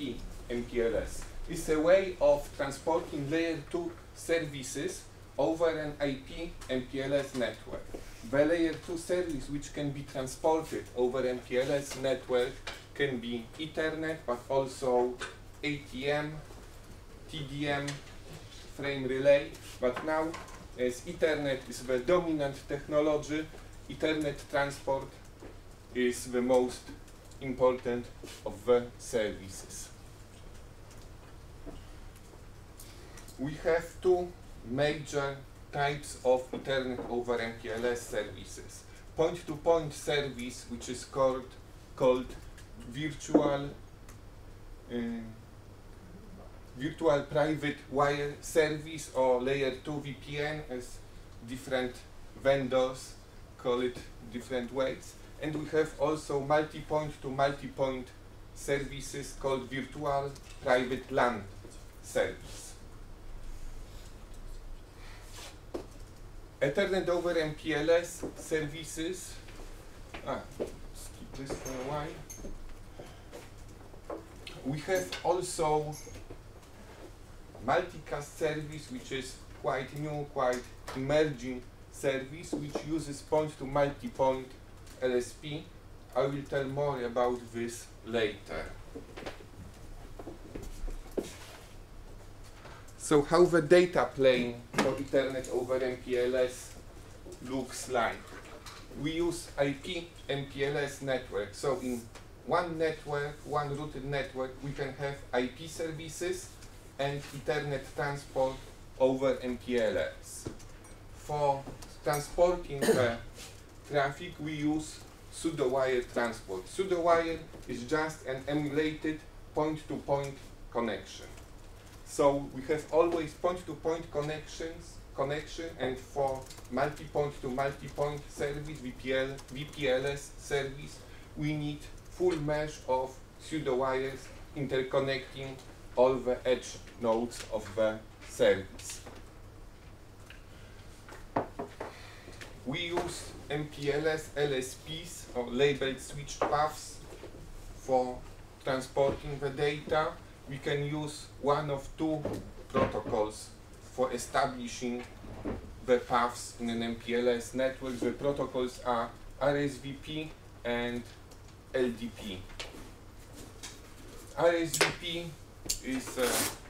IP MPLS. It's a way of transporting layer 2 services over an IP MPLS network. The layer 2 service which can be transported over MPLS network can be Ethernet, but also ATM, TDM, frame relay. But now, as Ethernet is the dominant technology, Ethernet transport is the most important of the services. We have two major types of Ethernet over MPLS services. Point-to-point service, which is called virtual private wire service, or layer 2 VPN, as different vendors call it different ways. And we have also multi-point to multi-point services called virtual private LAN service. Ethernet over MPLS services, skip this for a while. We have also multicast service, which is quite new, quite emerging service, which uses point to multi-point LSP. I will tell more about this later. So how the data plane for Ethernet over MPLS looks like. We use IP MPLS network. So in one network, one routed network, we can have IP services and Ethernet transport over MPLS. For transporting the traffic, we use pseudo-wire transport. Pseudo-wire is just an emulated point-to-point connection. So we have always point-to-point connection, and for multi-point to multi-point service, VPLS service, we need full mesh of pseudo-wires interconnecting all the edge nodes of the service. We use MPLS LSPs, or labeled switched paths, for transporting the data. We can use one of two protocols for establishing the paths in an MPLS network. The protocols are RSVP and LDP. RSVP is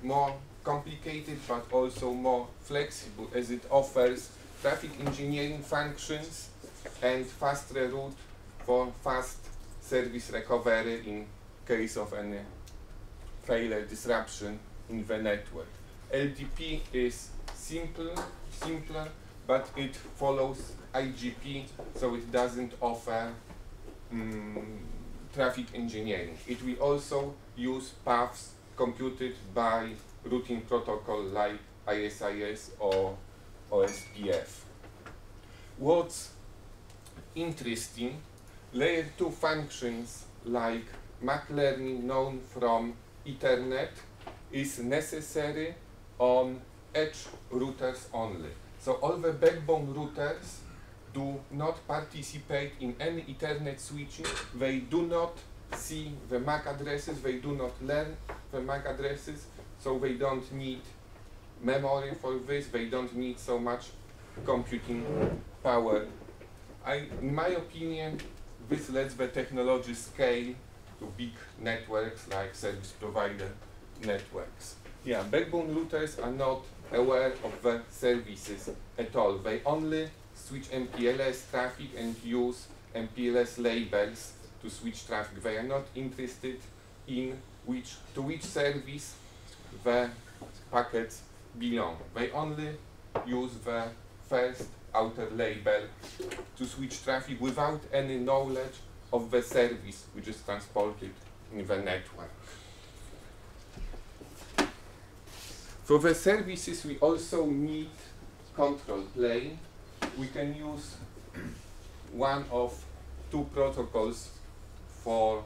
more complicated but also more flexible, as it offers traffic engineering functions and fast reroute for fast service recovery in case of any failure disruption in the network. LDP is simpler, but it follows IGP, so it doesn't offer traffic engineering. It will also use paths computed by routing protocol like ISIS or OSPF. What's interesting, layer 2 functions like MAC learning known from Ethernet is necessary on edge routers only. So all the backbone routers do not participate in any Ethernet switching. They do not see the MAC addresses, they do not learn the MAC addresses, so they don't need memory for this, they don't need so much computing power. In my opinion, this lets the technology scale to big networks like service provider networks. Yeah, backbone routers are not aware of the services at all. They only switch MPLS traffic and use MPLS labels to switch traffic. They are not interested in to which service the packets belong. They only use the first outer label to switch traffic without any knowledge of the service which is transported in the network. For the services, we also need control plane. We can use one of two protocols for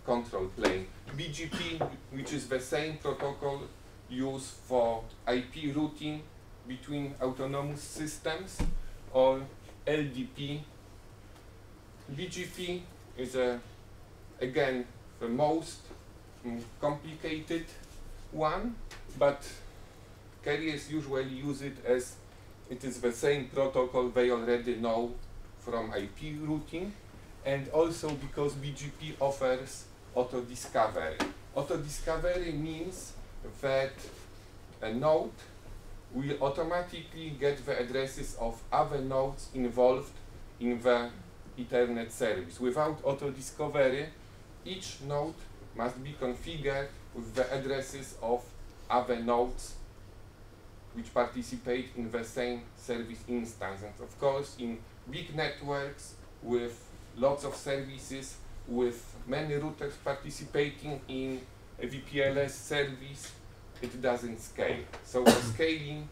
control plane. BGP, which is the same protocol used for IP routing between autonomous systems, or LDP. BGP is again the most complicated one, but carriers usually use it as it is the same protocol they already know from IP routing, and also because BGP offers auto-discovery. Auto-discovery means that a node will automatically get the addresses of other nodes involved in the Ethernet service. Without auto-discovery, each node must be configured with the addresses of other nodes which participate in the same service instance. And of course, in big networks with lots of services, with many routers participating in a VPLS service, it doesn't scale. So for scaling,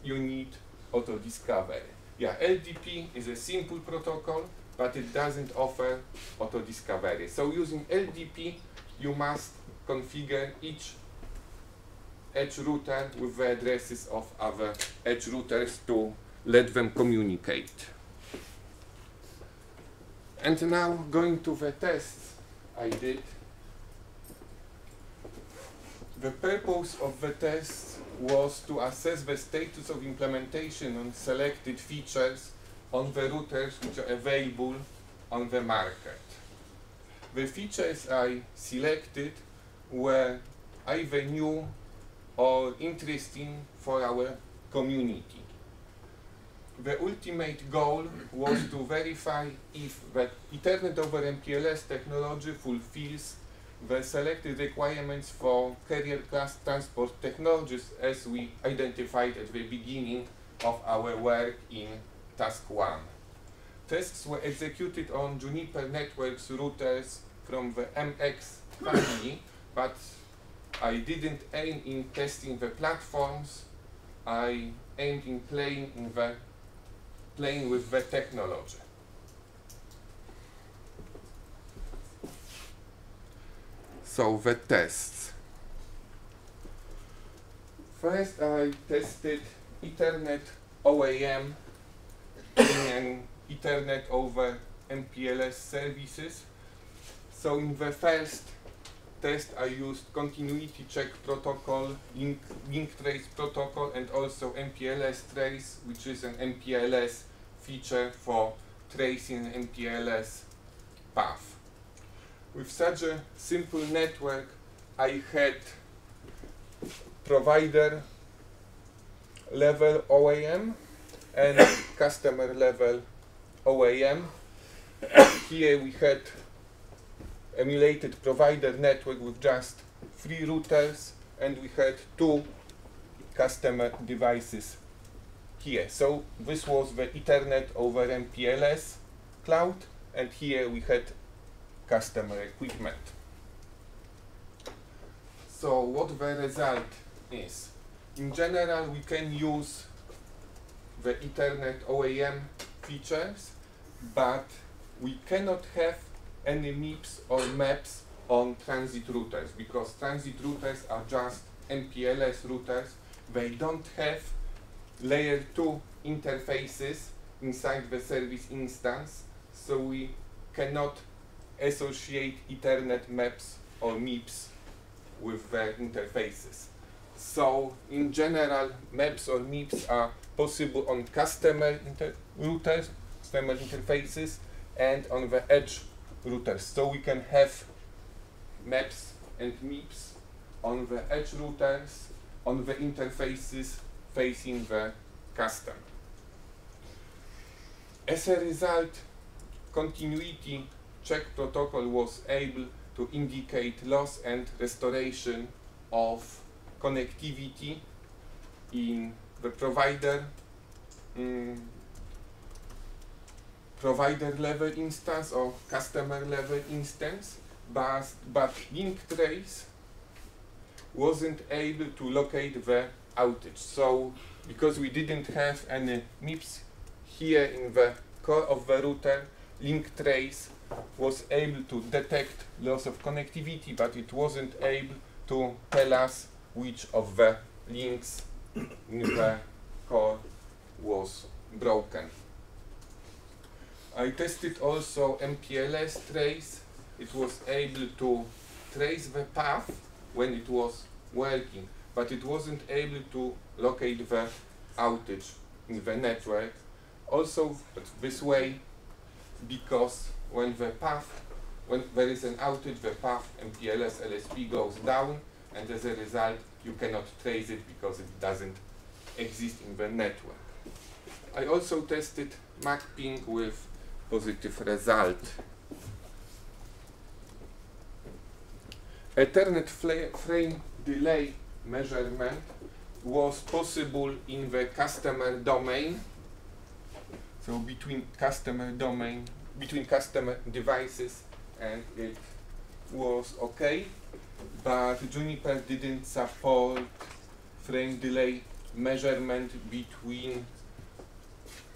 you need auto-discovery. Yeah, LDP is a simple protocol, but it doesn't offer auto-discovery. So using LDP, you must configure each edge router with the addresses of other edge routers to let them communicate. And now going to the tests I did. The purpose of the test was to assess the status of implementation on selected features on the routers which are available on the market. The features I selected were either new or interesting for our community. The ultimate goal was to verify if the Ethernet over MPLS technology fulfills the selected requirements for carrier class transport technologies as we identified at the beginning of our work in task 1. Tests were executed on Juniper Networks routers from the MX family, but I didn't aim in testing the platforms. I aimed in playing with the technology. So the tests. First, I tested Ethernet OAM in Ethernet over MPLS services. So in the first test, I used continuity check protocol, link trace protocol, and also MPLS trace, which is an MPLS feature for tracing MPLS path. With such a simple network, I had provider level OAM and customer level OAM. Here we had emulated provider network with just 3 routers, and we had 2 customer devices here. So this was the Ethernet over MPLS cloud, and here we had customer equipment. So what the result is? In general, we can use the Ethernet OAM features, but we cannot have any MIPS or maps on transit routers, because transit routers are just MPLS routers. They don't have layer 2 interfaces inside the service instance, so we cannot associate Ethernet maps or MIPS with their interfaces. So in general, maps or MIPS are possible on customer routers, customer interfaces, and on the edge routers. So we can have maps and MIPS on the edge routers, on the interfaces facing the customer. As a result, continuity check protocol was able to indicate loss and restoration of connectivity in the provider level instance or customer level instance, but link trace wasn't able to locate the outage. So because we didn't have any MIPS here in the core of the router, link trace was able to detect loss of connectivity, but it wasn't able to tell us which of the links in the core was broken. I tested also MPLS trace. It was able to trace the path when it was working, but it wasn't able to locate the outage in the network. Also this way, because when there is an outage, the path MPLS LSP goes down, and as a result you cannot trace it because it doesn't exist in the network. I also tested MacPing with positive result. Ethernet frame delay measurement was possible in the customer domain. So between customer devices, and it was okay, but Juniper didn't support frame delay measurement between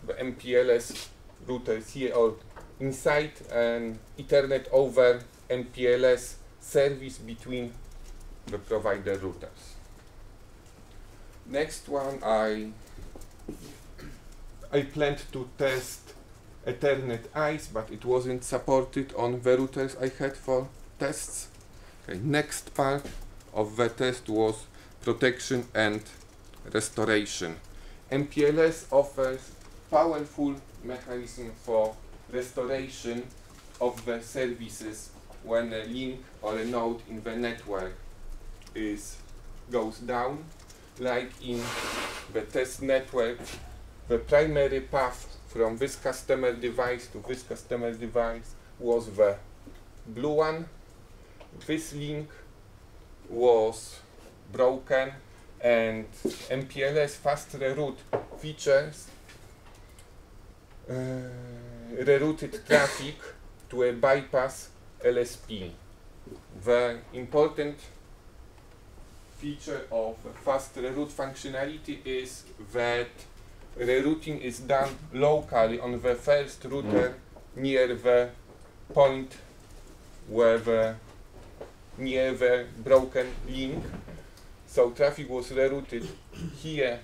the MPLS routers here or inside an Ethernet over MPLS service between the provider routers. Next one, I planned to test Ethernet ICE, but it wasn't supported on the routers I had for tests. Okay, next part of the test was protection and restoration. MPLS offers powerful mechanism for restoration of the services when a link or a node in the network goes down. Like in the test network, the primary path from this customer device to this customer device was the blue one. This link was broken, and MPLS fast reroute features rerouted traffic to a bypass LSP. The important feature of fast reroute functionality is that rerouting is done locally on the first router near the point near the broken link. So traffic was rerouted here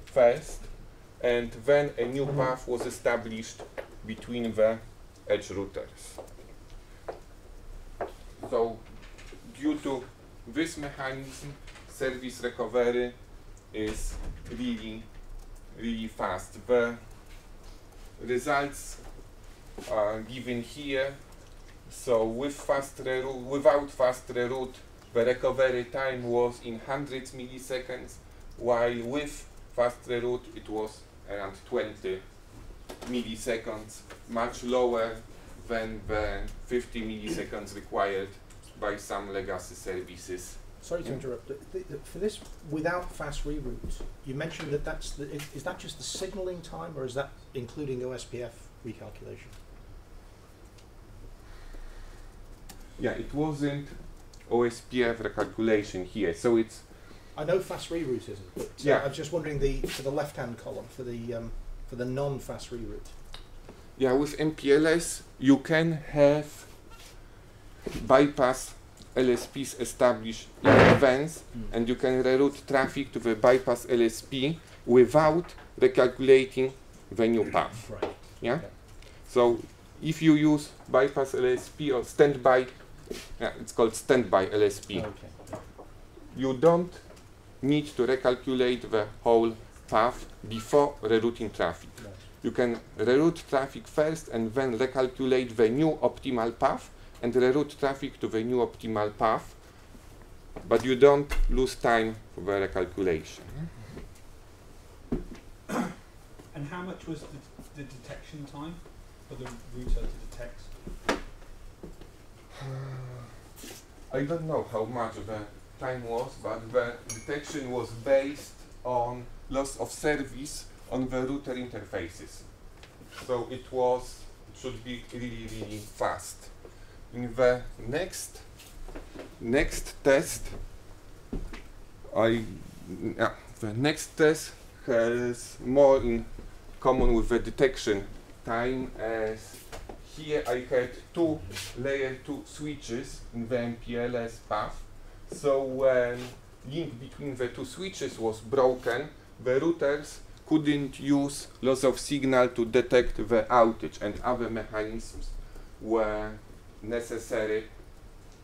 first, and then a new path was established between the edge routers. So due to this mechanism, service recovery is really fast. The results are given here. So without fast reroute, the recovery time was in hundreds milliseconds, while with fast reroute it was around 20 milliseconds, much lower than the 50 milliseconds required by some legacy services. Sorry to interrupt. For this, without fast reroute, you mentioned that is that just the signaling time, or is that including OSPF recalculation? Yeah, it wasn't OSPF recalculation here, so it's. I know fast reroute isn't, but yeah. I'm just wondering for the left-hand column for the non-fast reroute. Yeah, with MPLS you can have bypass LSPs established in advance, and you can reroute traffic to the bypass LSP without recalculating the new path. Right. Yeah. Okay. So if you use bypass LSP or standby, it's called standby LSP. Okay. You don't need to recalculate the whole path before rerouting traffic. Right. You can reroute traffic first and then recalculate the new optimal path and reroute traffic to the new optimal path, but you don't lose time for the recalculation. And how much was the detection time for the router to detect? I don't know how much the time was, but the detection was based on loss of service on the router interfaces. So it should be really fast. In the next test, the next test has more in common with the detection time, as here I had two layer 2 switches in the MPLS path. So when link between the two switches was broken, the routers couldn't use loss of signal to detect the outage, and other mechanisms were necessary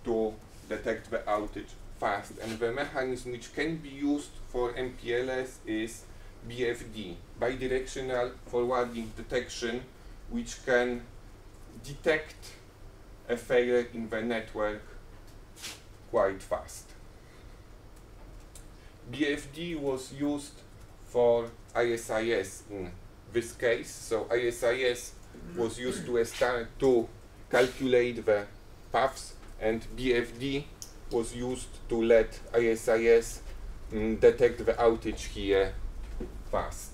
to detect the outage fast. And the mechanism which can be used for MPLS is BFD, bidirectional forwarding detection, which can detect a failure in the network quite fast. BFD was used for ISIS in this case. So ISIS was used to calculate the paths, and BFD was used to let ISIS detect the outage here fast.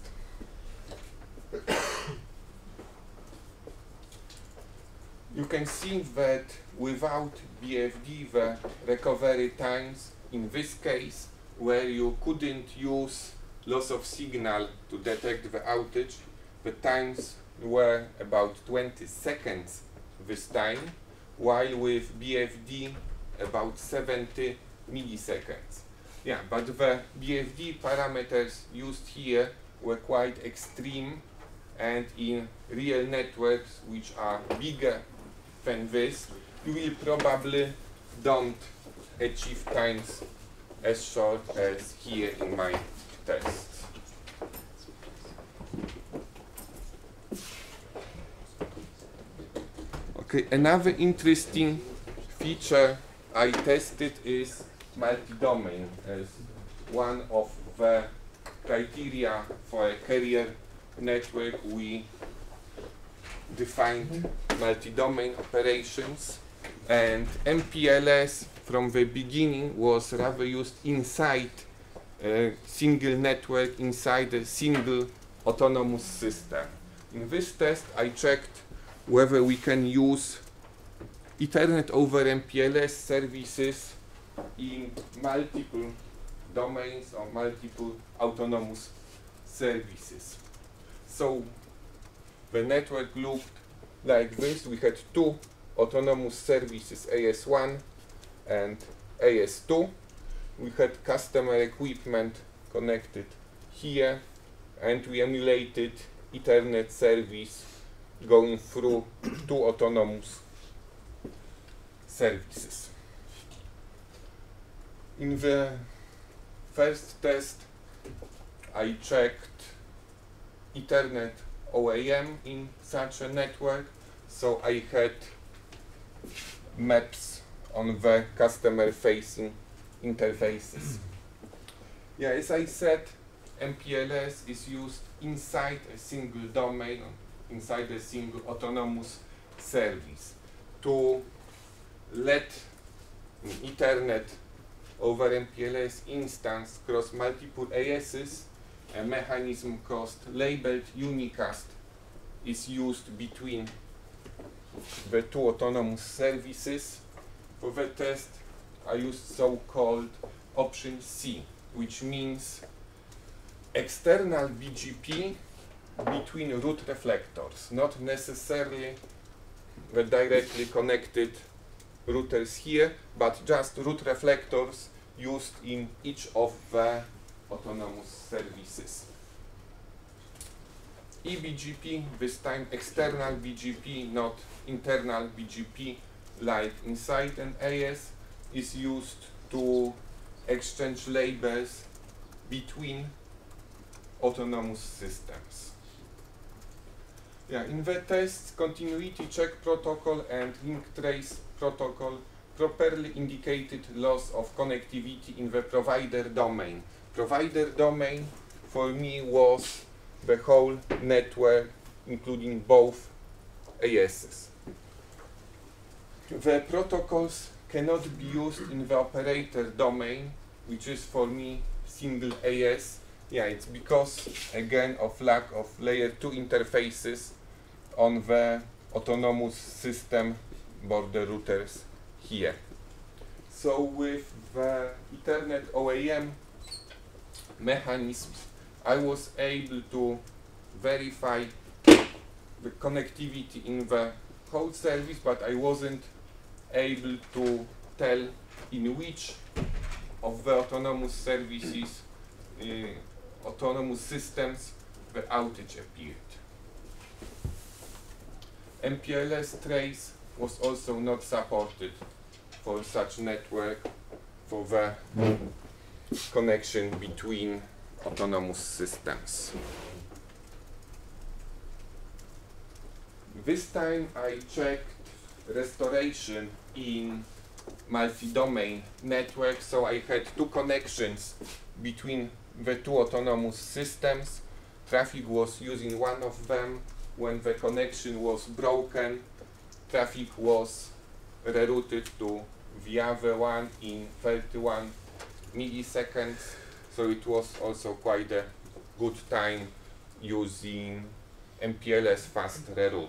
You can see that without BFD, the recovery times in this case, where you couldn't use loss of signal to detect the outage, the times were about 20 seconds this time, while with BFD about 70 milliseconds. Yeah, but the BFD parameters used here were quite extreme, and in real networks which are bigger than this, you will probably don't achieve times as short as here in my tests. Okay, another interesting feature I tested is multi-domain as one of the criteria for a carrier network. We defined multi-domain operations, and MPLS from the beginning was rather used inside a single network, inside a single autonomous system. In this test I checked whether we can use Ethernet over MPLS services in multiple domains or multiple autonomous services. So the network looked like this. We had two autonomous services, AS1 and AS2. We had customer equipment connected here, and we emulated Ethernet service going through two autonomous services. In the first test, I checked Ethernet OAM in such a network, so I had maps on the customer-facing interfaces. Yeah, as I said, MPLS is used inside a single domain, inside a single autonomous service. To let Ethernet over MPLS instance cross multiple ASs, a mechanism labeled unicast is used between the two autonomous services. For the test, I used so-called option C, which means external BGP between root reflectors, not necessarily the directly connected routers here, but just root reflectors used in each of the autonomous services. eBGP, this time external BGP, not internal BGP, like inside an AS, is used to exchange labels between autonomous systems. Yeah, in the tests, continuity check protocol and link trace protocol properly indicated loss of connectivity in the provider domain. Provider domain for me was the whole network, including both ASs. The protocols cannot be used in the operator domain, which is for me single AS. Yeah, it's because, again, of lack of layer 2 interfaces on the autonomous system border routers here. So with the Ethernet OAM mechanisms, I was able to verify the connectivity in the whole service, but I wasn't able to tell in which of the autonomous services, autonomous systems, the outage appeared. MPLS trace was also not supported for such network for the connection between autonomous systems. This time I checked restoration in multi-domain network, so I had two connections between the two autonomous systems. Traffic was using one of them. When the connection was broken, traffic was rerouted to the other one in 31 milliseconds, so it was also quite a good time using MPLS fast reroute.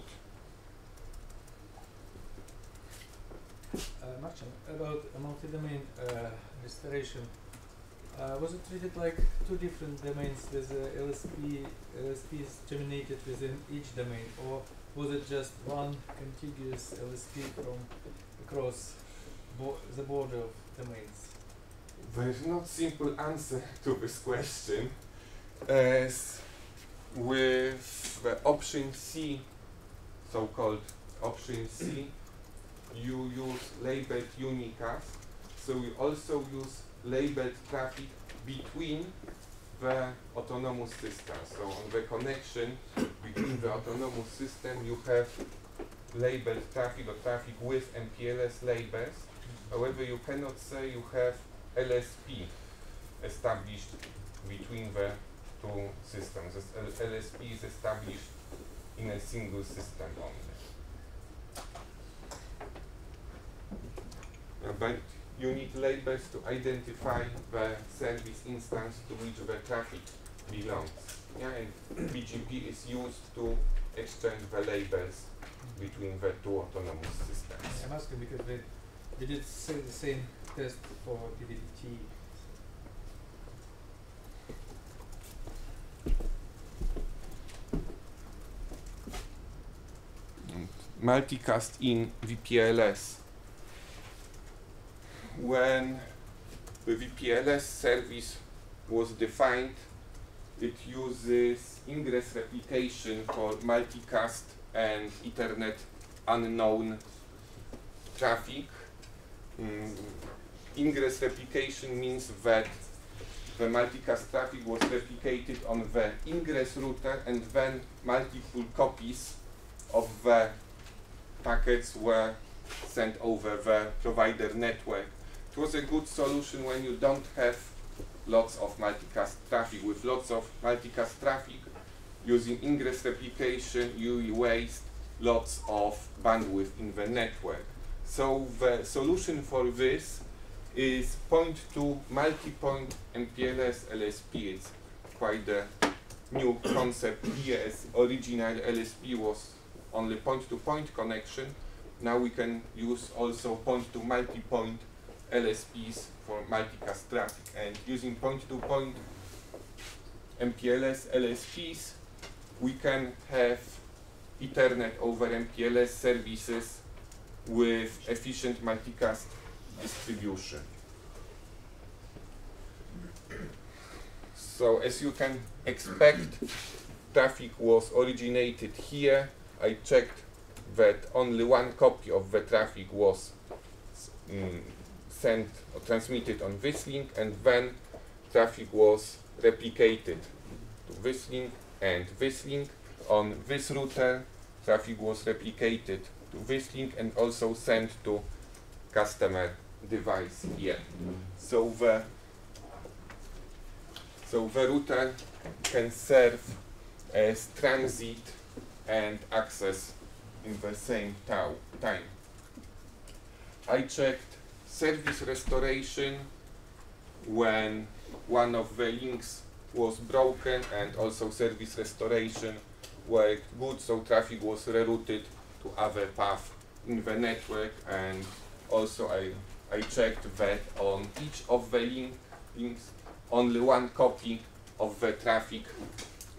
Marcin, about multi-domain restoration, was it treated like two different domains with LSPs terminated within each domain, or was it just one contiguous LSP from across the border of domains? There is no simple answer to this question, as with the option C, so-called option C, you use labeled unicast, so you also use labeled traffic between the autonomous systems. So on the connection between the autonomous system you have labeled traffic or traffic with MPLS labels. However, you cannot say you have LSP established between the two systems. This LSP is established in a single system only. But you need labels to identify the service instance to which the traffic belongs. Yeah, and BGP is used to exchange the labels between the two autonomous systems. I'm asking because they did say the same test for DVDT. Multicast in VPLS. When the VPLS service was defined, it uses ingress replication for multicast and Ethernet unknown traffic. Ingress replication means that the multicast traffic was replicated on the ingress router, and then multiple copies of the packets were sent over the provider network. It was a good solution when you don't have lots of multicast traffic. With lots of multicast traffic, using ingress replication, you waste lots of bandwidth in the network. So the solution for this is point-to multi-point MPLS LSP. It's quite a new concept here, as original LSP was only point-to-point connection. Now we can use also point-to multi-point LSPs for multicast traffic, and using point-to-point MPLS LSPs we can have Ethernet over MPLS services with efficient multicast distribution. So as you can expect, traffic was originated here. I checked that only one copy of the traffic was sent or transmitted on this link, and then traffic was replicated to this link and this link. On this router, traffic was replicated to this link and also sent to customer device here. So the router can serve as transit and access in the same time. I checked service restoration when one of the links was broken, and also service restoration worked good, so traffic was rerouted to other path in the network. And also I checked that on each of the links only one copy of the traffic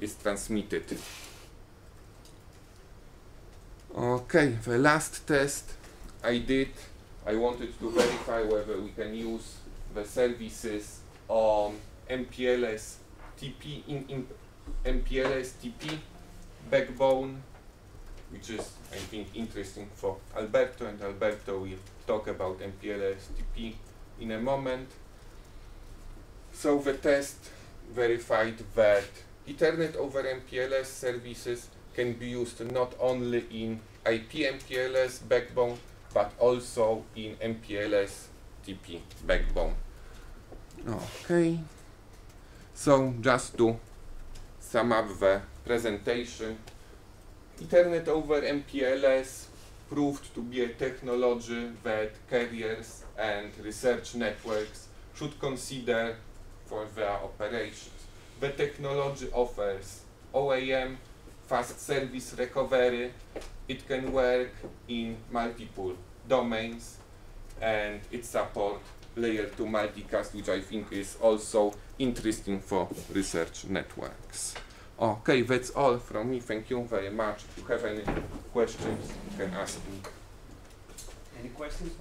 is transmitted. Okay, the last test I did, I wanted to verify whether we can use the services on MPLS TP in MPLS TP backbone which is, I think, interesting for Alberto, and Alberto will talk about MPLS-TP in a moment. So the test verified that Ethernet over MPLS services can be used not only in IP MPLS backbone, but also in MPLS-TP backbone. Okay. So just to sum up the presentation, Ethernet over MPLS proved to be a technology that carriers and research networks should consider for their operations. The technology offers OAM, fast service recovery, it can work in multiple domains, and it supports layer 2 multicast, which I think is also interesting for research networks. Okay, that's all from me. Thank you very much. If you have any questions, you can ask me. Any questions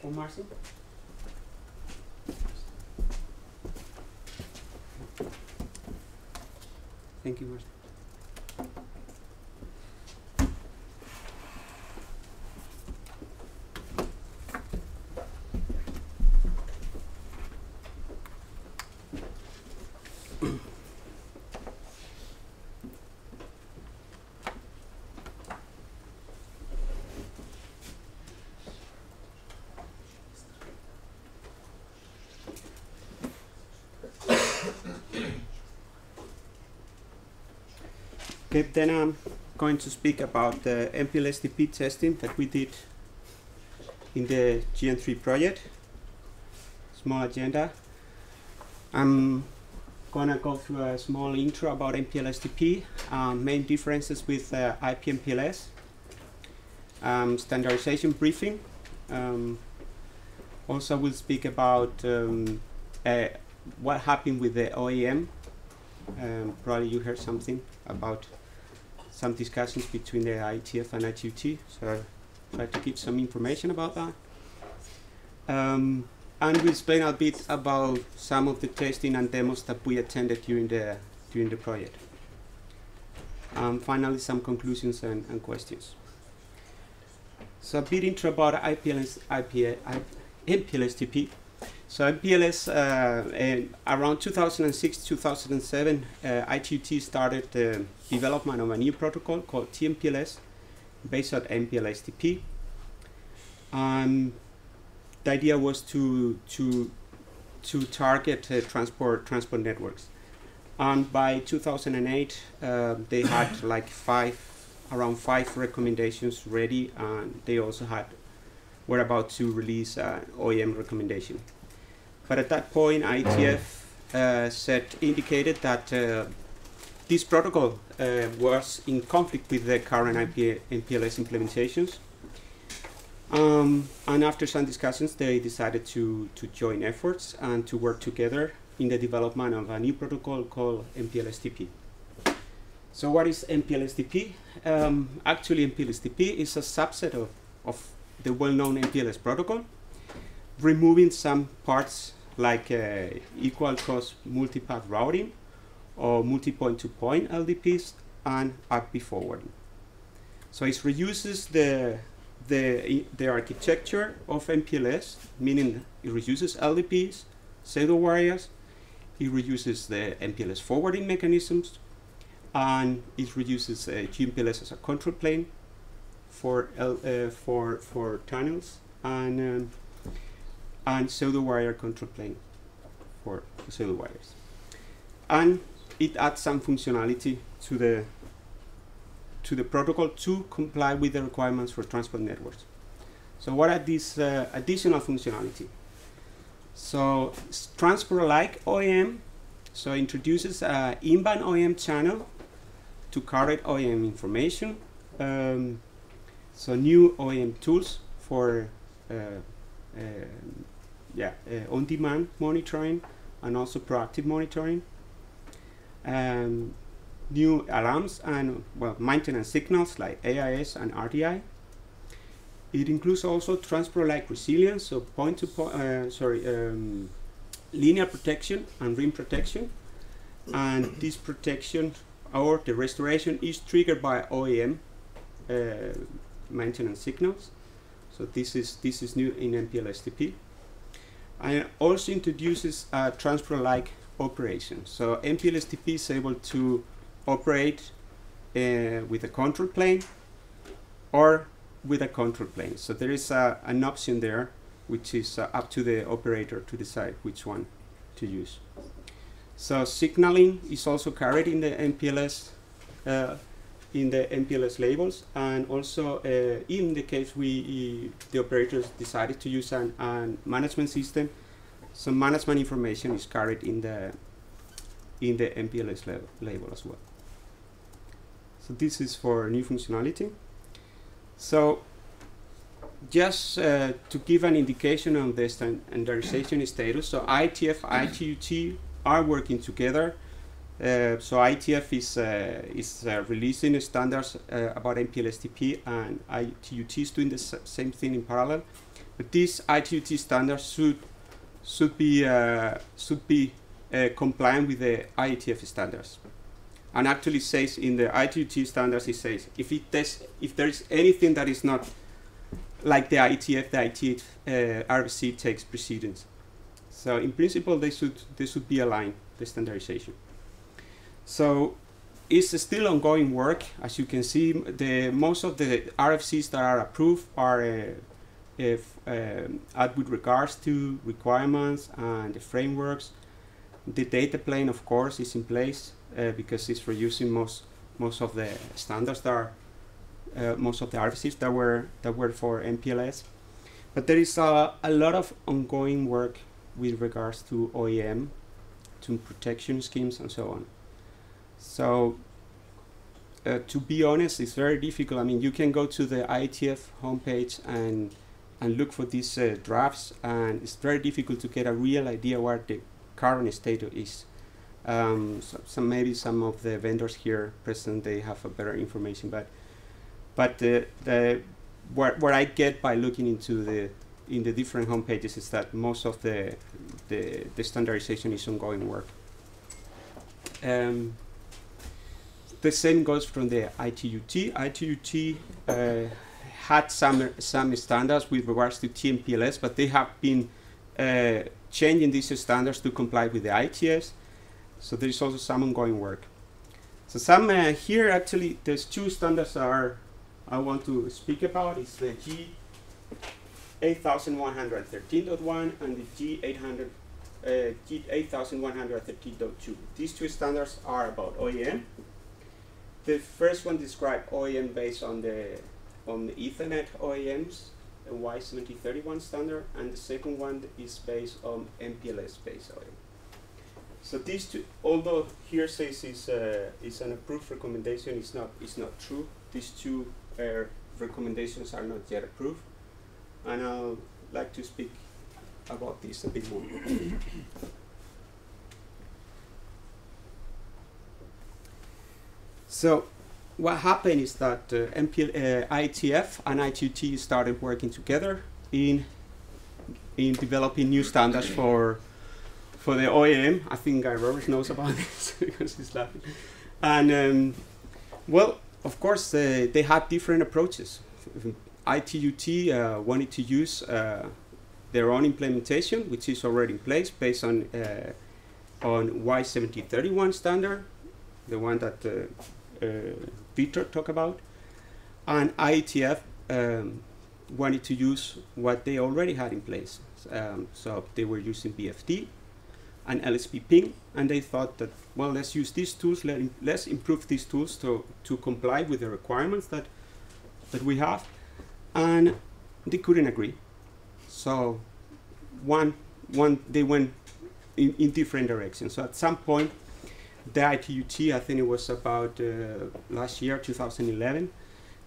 for Marcin? Thank you, Marcin. Okay, then I'm going to speak about the MPLS-TP testing that we did in the GN3 project. Small agenda. I'm gonna go through a small intro about MPLS-TP, main differences with IP MPLS, standardization briefing. Also, we'll speak about what happened with the OEM. Probably you heard something about some discussions between the IETF and ITUT, so I'll try to give some information about that. And we'll explain a bit about some of the testing and demos that we attended during the project. Finally, some conclusions and questions. So a bit intro about MPLS-TP. So MPLS, around 2006-2007, ITUT started the development of a new protocol called TMPLS, based on MPLS-TP. The idea was to target transport networks. And by 2008, they had like around five recommendations ready, and they also were about to release an OEM recommendation. But at that point, IETF indicated that this protocol was in conflict with the current MPLS implementations. And after some discussions, they decided to join efforts and to work together in the development of a new protocol called MPLS-TP. So what is MPLS-TP? Actually, MPLS-TP is a subset of the well-known MPLS protocol, removing some parts like equal cost multipath routing or multi-point-to-point LDPs and IP forwarding. So it reduces the architecture of MPLS, meaning it reduces LDPs, pseudo wires, it reduces the MPLS forwarding mechanisms, and it reduces GMPLS as a control plane for tunnels, and pseudo wire control plane for pseudo wires. And it adds some functionality to the protocol to comply with the requirements for transport networks. So what are these additional functionality? So transport-like OEM, so introduces an inbound OEM channel to carry OEM information. So new OEM tools for on-demand monitoring and also proactive monitoring. New alarms and maintenance signals like AIS and RDI. It includes also transport-like resilience, so linear protection and ring protection. And this protection or the restoration is triggered by OEM maintenance signals. So this is new in MPLS-TP. And it also introduces a transport-like operation. So MPLS-TP is able to operate with a control plane or with a control plane. So there is an option there, which is up to the operator to decide which one to use. So signaling is also carried in the MPLS labels, and also in the case the operators decided to use a management system, some management information is carried in the MPLS label as well. So this is for new functionality. So just to give an indication on the standardization status, so IETF, ITUT are working together. So IETF is releasing standards about MPLS-TP, and ITUT is doing the same thing in parallel. But these ITUT standards should be compliant with the IETF standards. And actually says in the ITUT standards, it says if there is anything that is not like the IETF, the IETF RFC takes precedence. So in principle, they should be aligned, the standardization. So it's still ongoing work. As you can see, most of the RFCs that are approved are with regards to requirements and the frameworks. The data plane, of course, is in place because it's for using most of the standards that are most of the RFCs that were for MPLS. But there is a lot of ongoing work with regards to OEM, to protection schemes, and so on. So to be honest, it's very difficult. I mean, you can go to the IETF homepage and look for these drafts, and it's very difficult to get a real idea where the current state is. So maybe some of the vendors here present, they have a better information, but what I get by looking into the different homepages is that most of the standardization is ongoing work. The same goes from the ITUT. ITUT had some standards with regards to TMPLS, but they have been changing these standards to comply with the ITS. So there is also some ongoing work. So some here actually there's two standards I want to speak about. It's the G8113.1 and the G8113.2. These two standards are about OEM. The first one describes OEM based on the Ethernet OEMs, a Y7031 standard, and the second one is based on MPLS based OEM. So these two, although here says it's an approved recommendation, it's not true. These two recommendations are not yet approved, and I'll like to speak about this a bit more. So what happened is that IETF and ITUT started working together in developing new standards for the OEM. I think Robert knows about this because he's laughing. And well, of course, they had different approaches. ITUT wanted to use their own implementation, which is already in place, based on Y7031 standard, the one that Peter talked about. And IETF wanted to use what they already had in place. So they were using BFD and LSP ping, and they thought that, well, let's use these tools, let's improve these tools to comply with the requirements that we have, and they couldn't agree. So they went in different directions. So at some point, the ITUT, I think it was about last year, 2011,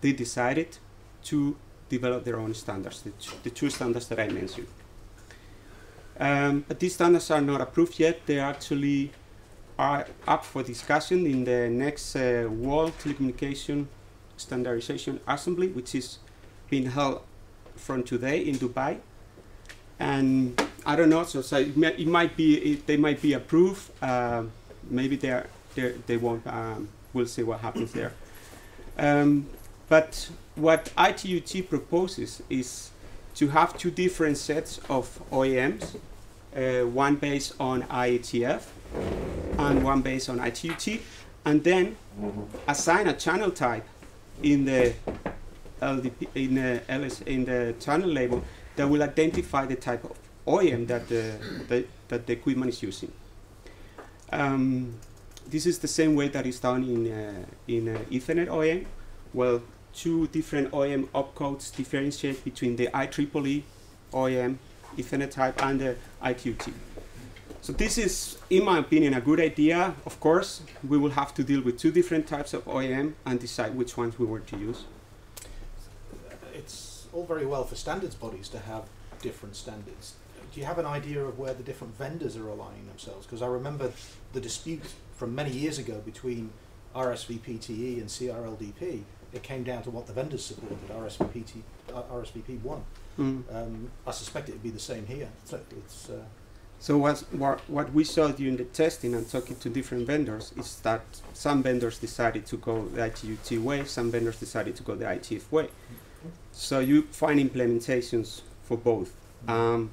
they decided to develop their own standards, the two standards that I mentioned. But these standards are not approved yet. They actually are up for discussion in the next World Telecommunication Standardization Assembly, which is being held from today in Dubai. And I don't know, so it might be, they might be approved. Maybe they won't. We'll see what happens there. But what ITU-T proposes is to have two different sets of OEMs, one based on IETF and one based on ITU-T, and then assign a channel type in the LDP, in the channel label that will identify the type of OEM that the equipment is using. This is the same way that is done in Ethernet OEM. Well, two different OEM opcodes differentiate between the IEEE OEM Ethernet type and the ITU-T. So this is, in my opinion, a good idea. Of course, we will have to deal with two different types of OEM and decide which ones we want to use. It's all very well for standards bodies to have different standards. Do you have an idea of where the different vendors are aligning themselves? Because I remember the dispute from many years ago between RSVP-TE and CRLDP. It came down to what the vendors supported, RSVP-1. I suspect it would be the same here. So it's... So what we saw during the testing and talking to different vendors is that some vendors decided to go the ITU-T way, some vendors decided to go the ITF way. So you find implementations for both. And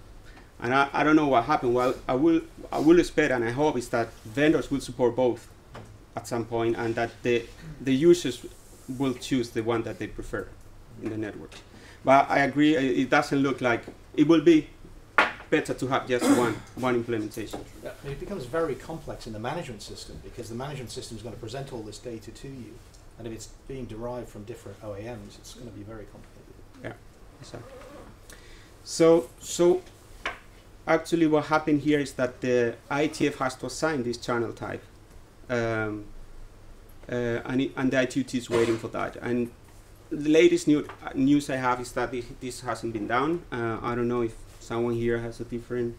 I don't know what happened. Well, I will expect and I hope is that vendors will support both at some point, and that the users will choose the one that they prefer in the network. But I agree, it doesn't look like it will be better to have just one implementation. Yeah, it becomes very complex in the management system, because the management system is going to present all this data to you, and if it's being derived from different OEMs, it's going to be very complicated. Yeah, exactly. So actually what happened here is that the IETF has to assign this channel type, and the ITU-T is waiting for that. And the latest news I have is that this hasn't been done. I don't know if someone here has a different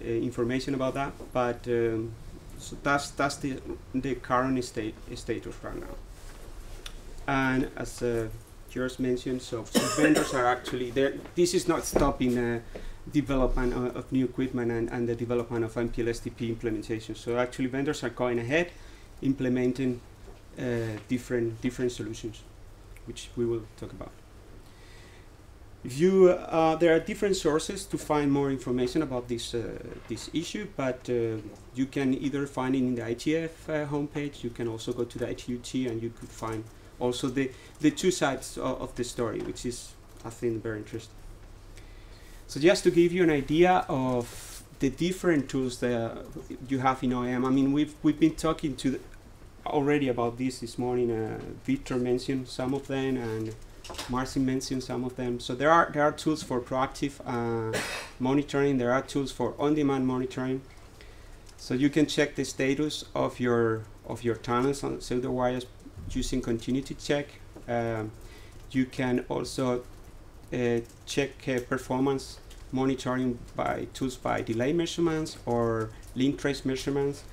information about that, but so that's the current status right now. And as George mentioned, so vendors are actually there. This is not stopping development of new equipment and the development of MPLS-TP implementation. So actually vendors are going ahead implementing different solutions, which we will talk about. If you, there are different sources to find more information about this issue, but you can either find it in the ITF homepage. You can also go to the ITU-T, and you could find also the two sides of the story, which is, I think, very interesting. So just to give you an idea of the different tools that you have in OEM, I mean, we've been talking to already about this morning. Victor mentioned some of them, and Marcin mentioned some of them. So there are tools for proactive monitoring. There are tools for on-demand monitoring. So you can check the status of your tunnels on pseudo wires using continuity check. You can also check performance monitoring by tools by delay measurements or link trace measurements.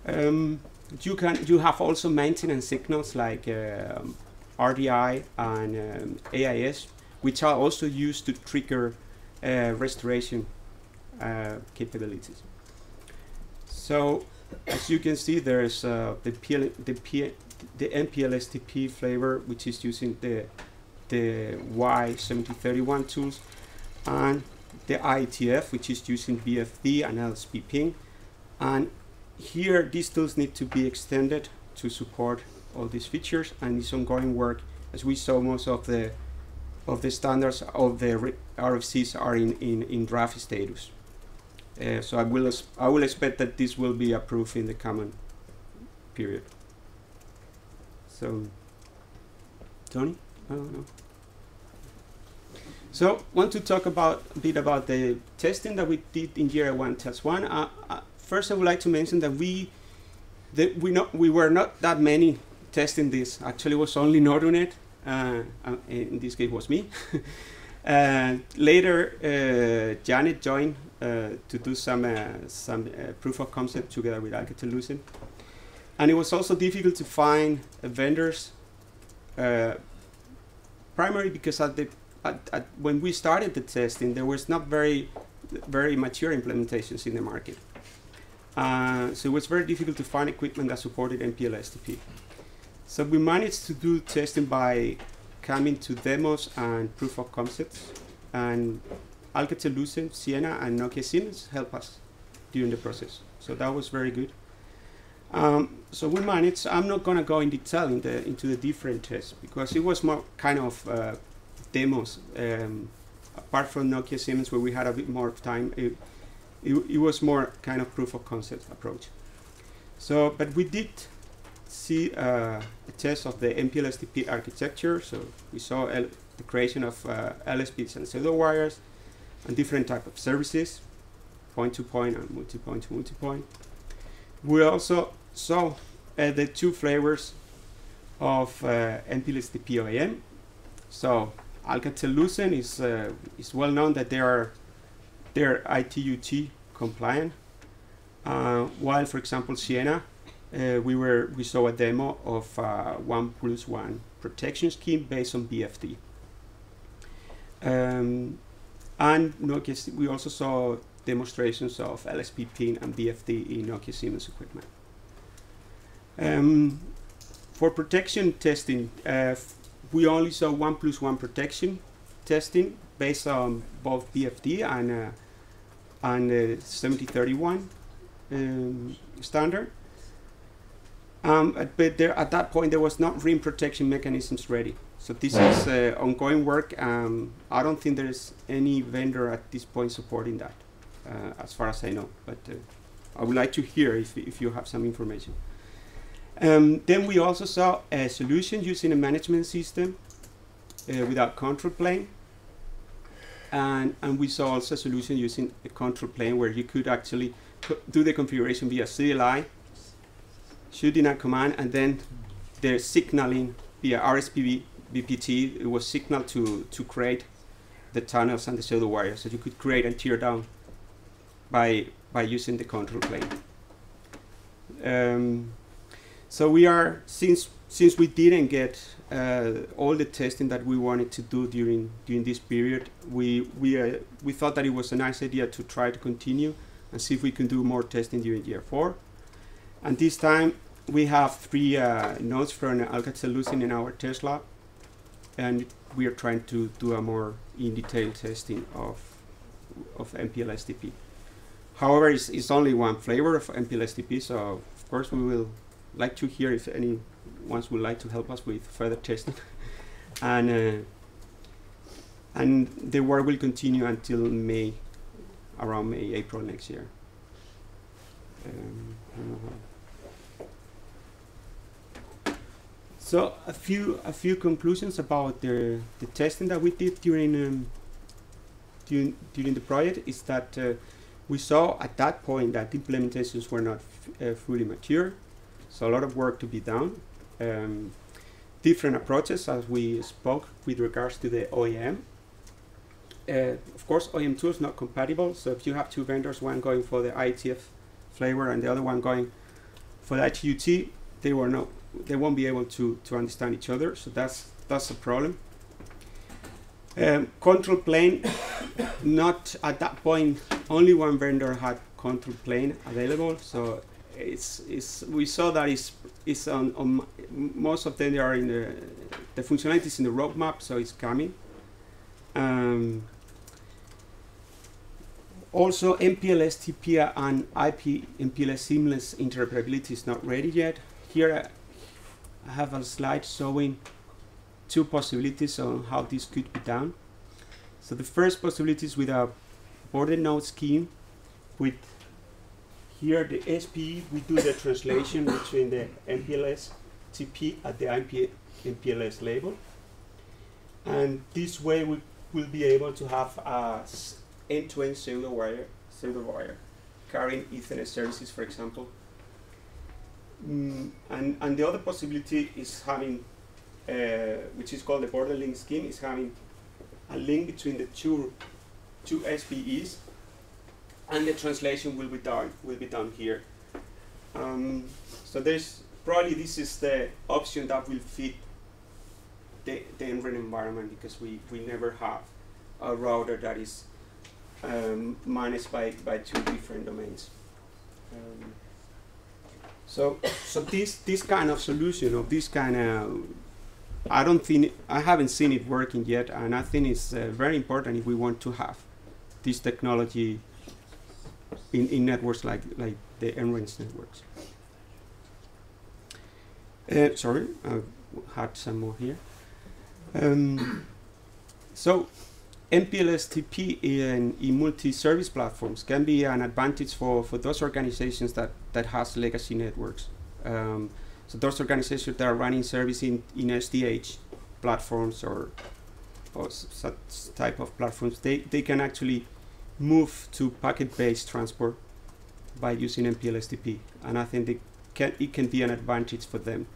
You have also maintenance signals like RDI and AIS, which are also used to trigger restoration capabilities. So as you can see, there is the MPLS-TP flavor, which is using the Y7031 tools, and the IETF, which is using BFD and LSP ping. And here these tools need to be extended to support all these features, and it's ongoing work. As we saw, most of the standards of the RFCs are in draft status. So I will expect that this will be approved in the coming period. So, Tony, I don't know. So, want to talk a bit about the testing that we did in year 1, test 1. First, I would like to mention that we were not that many testing this. Actually, it was only Nordnet. In this case, it was me. Later, Janet joined to do some proof of concept together with Alcatel-Lucent. And it was also difficult to find vendors, primarily because when we started the testing, there was not very mature implementations in the market. So it was very difficult to find equipment that supported MPLS-TP. So we managed to do testing by coming to demos and proof of concepts, and Alcatel-Lucent, Sienna, and Nokia Siemens helped us during the process. So that was very good. So we managed. I'm not going to go in detail into the different tests because it was more kind of demos. Apart from Nokia Siemens, where we had a bit more time, it was more kind of proof of concept approach. So, but we did see a test of the MPLS-TP architecture. So we saw the creation of LSPs and pseudo wires and different type of services, point-to-point and multi-point to multi-point. We also saw the two flavors of MPLS-TP OEM. So Alcatel-Lucent is well known that they're ITU-T compliant, while for example Sienna, we saw a demo of 1+1 protection scheme based on BFD. And Nokia, we also saw demonstrations of LSP pin and BFD in Nokia Siemens equipment. For protection testing, we only saw 1+1 protection testing based on both BFD and 7031 standard. But there, at that point, there was not rim protection mechanisms ready. So this is ongoing work. I don't think there is any vendor at this point supporting that, as far as I know. But I would like to hear if you have some information. Then we also saw a solution using a management system without control plane. And we saw also a solution using a control plane where you could actually do the configuration via CLI, shooting a command, and then the signaling via RSPB BPT. It was signaled to create the tunnels and the pseudo wires, so you could create and tear down by using the control plane. So we are, since we didn't get all the testing that we wanted to do during this period, we thought that it was a nice idea to try to continue and see if we can do more testing during year 4. And this time we have 3 nodes from Alcatel-Lucent in our test lab, and we are trying to do a more in-detail testing of MPLS-TP. However, it's only one flavor of MPLS-TP, so of course we will like to hear if anyone would like to help us with further testing. And the work will continue until May, around May, April next year. So a few conclusions about the testing that we did during the project is that we saw at that point that implementations were not fully mature, so a lot of work to be done. Different approaches, as we spoke, with regards to the OEM. Of course, OEM2 is not compatible, so if you have 2 vendors, one going for the IETF flavor and the other one going for the ITU-T, they won't be able to understand each other, so that's a problem. Control plane, not at that point, only one vendor had control plane available, so we saw that it's on most of them. They are in the functionalities in the roadmap, so it's coming. Also, MPLS-TP and IP MPLS seamless interoperability is not ready yet. Here I have a slide showing 2 possibilities on how this could be done. So the first possibility is with a border node scheme. With here the SPE, we do the translation between the MPLS-TP at the MPLS label. And this way we will be able to have a end-to-end pseudo wire carrying Ethernet services, for example. And the other possibility is having, which is called the border link scheme, is having a link between the two SPEs, and the translation will be done here. So there's probably this is the option that will fit the NREN environment, because we never have a router that is managed by 2 different domains. So this kind of solution, of this kind of, I haven't seen it working yet, and I think it's very important if we want to have this technology in networks like the NREN's networks. Sorry, I had some more here. So MPLS-TP in multi-service platforms can be an advantage for those organizations that has legacy networks. So those organizations that are running service in SDH platforms or such type of platforms, they can actually move to packet-based transport by using MPLS-TP, and I think it can be an advantage for them.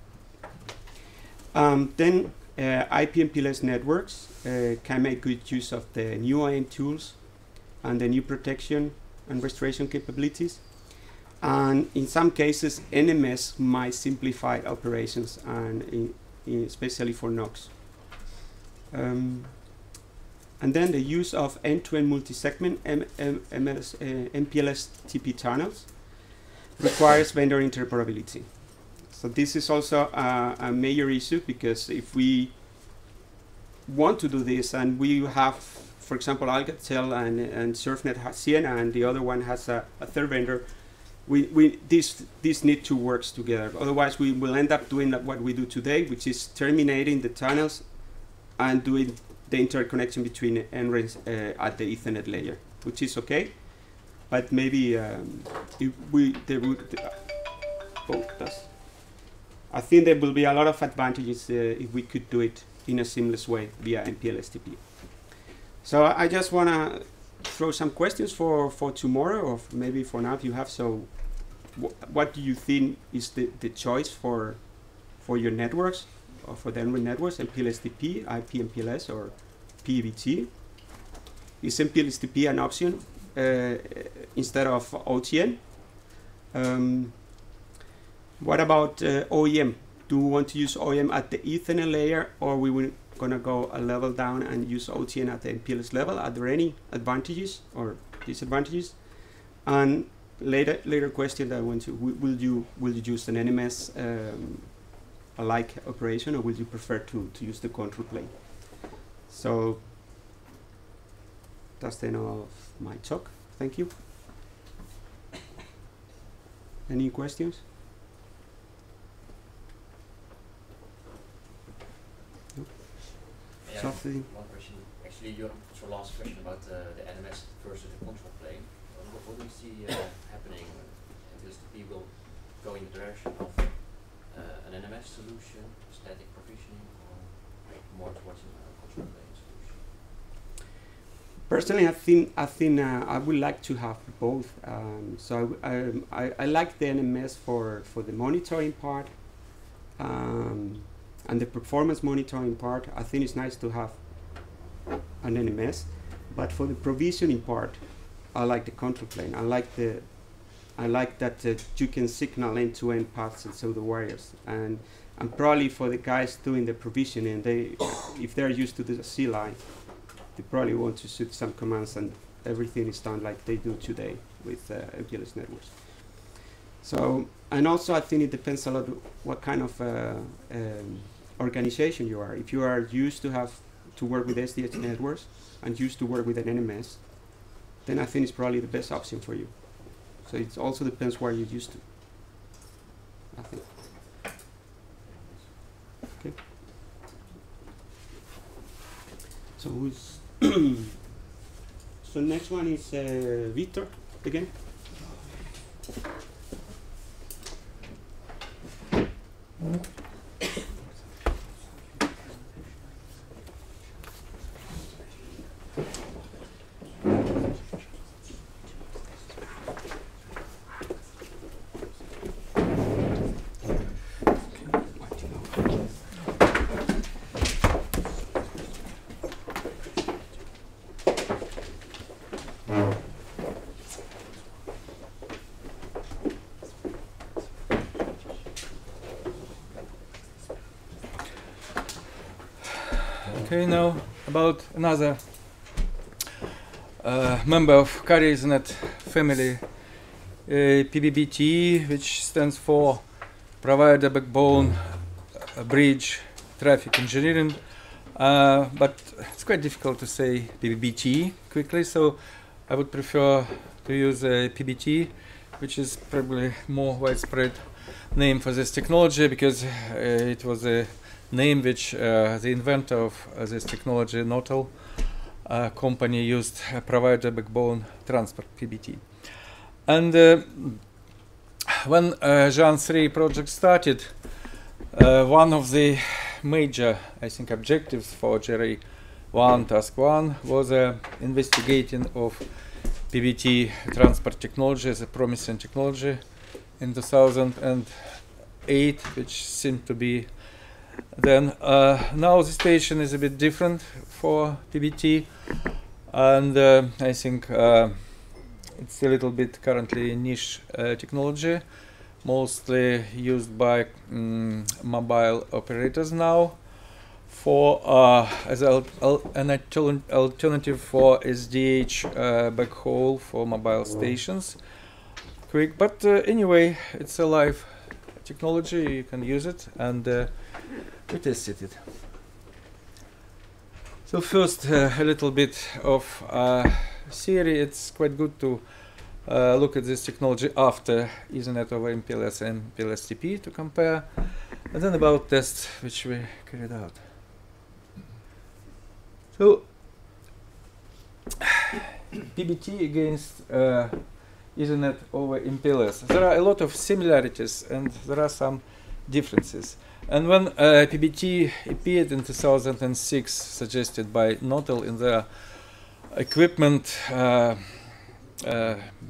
Then IP-MPLS networks can make good use of the new OEM tools and the new protection and restoration capabilities. And in some cases, NMS might simplify operations, and especially for NOCs. And then the use of end-to-end multi-segment MPLS-TP channels requires vendor interoperability. So this is also a major issue, because if we want to do this and we have, for example, Alcatel and SurfNet has Siena, and the other one has a third vendor, these need to work together. Otherwise, we will end up doing what we do today, which is terminating the channels and doing the interconnection between NRENs at the Ethernet layer, which is okay, but maybe I think there will be a lot of advantages if we could do it in a seamless way via MPLS-TP. So I just want to throw some questions for tomorrow, or maybe for now if you have. So what do you think is the choice for your networks, or for the NREN networks, MPLS-TP, IP-MPLS, or PEBT? Is MPLS-TP an option instead of OTN? What about OEM? Do we want to use OEM at the Ethernet layer, or we will gonna go a level down and use OTN at the MPLS level? Are there any advantages or disadvantages? And later question that I want to: will you use an NMS like operation, or will you prefer to use the control plane? So that's the end of my talk. Thank you. Any questions? Yeah, Something. one question. Actually, your last question about the NMS versus the control plane. What do you see happening? MPLS-TP will go in the direction of an NMS solution, static provisioning, or more towards a control plane solution? Personally, I think I would like to have both. So I like the NMS for the monitoring part. And the performance monitoring part, I think it's nice to have an NMS, but for the provisioning part, I like the control plane. I like that you can signal end-to-end paths and pseudo wires, and probably for the guys doing the provisioning, if they're used to the CLI, they probably want to shoot some commands, and everything is done like they do today with MPLS networks. So, and also I think it depends a lot what kind of organization you are. If you are used to work with SDH networks and used to work with an NMS, then I think it's probably the best option for you. So it also depends where you're used to, I think. Okay. So who's so next one is Victor again. Okay, now about another member of CarriesNet family, PBBT, which stands for Provider Backbone Bridge Traffic Engineering. But it's quite difficult to say PBBT quickly, so I would prefer to use PBT, which is probably more widespread name for this technology, because it was a name which the inventor of this technology, Notel company, used Provider Backbone Transport, PBT. And when Jan 3 project started, one of the major, I think, objectives for JRE1 Task 1 was investigating of PBT transport technology as a promising technology in 2008, which seemed to be then. Now the situation is a bit different for PBT, and I think it's a little bit currently niche technology, mostly used by mobile operators now for as an alternative for SDH backhaul for mobile stations. Quick, but anyway, it's a live technology. You can use it, and we tested it. So first, a little bit of theory. It's quite good to look at this technology after Ethernet over MPLS and MPLS-TP to compare, and then about tests which we carried out. So PBT against Ethernet over MPLS. There are a lot of similarities and there are some differences. And when PBT appeared in 2006, suggested by Notel in their equipment,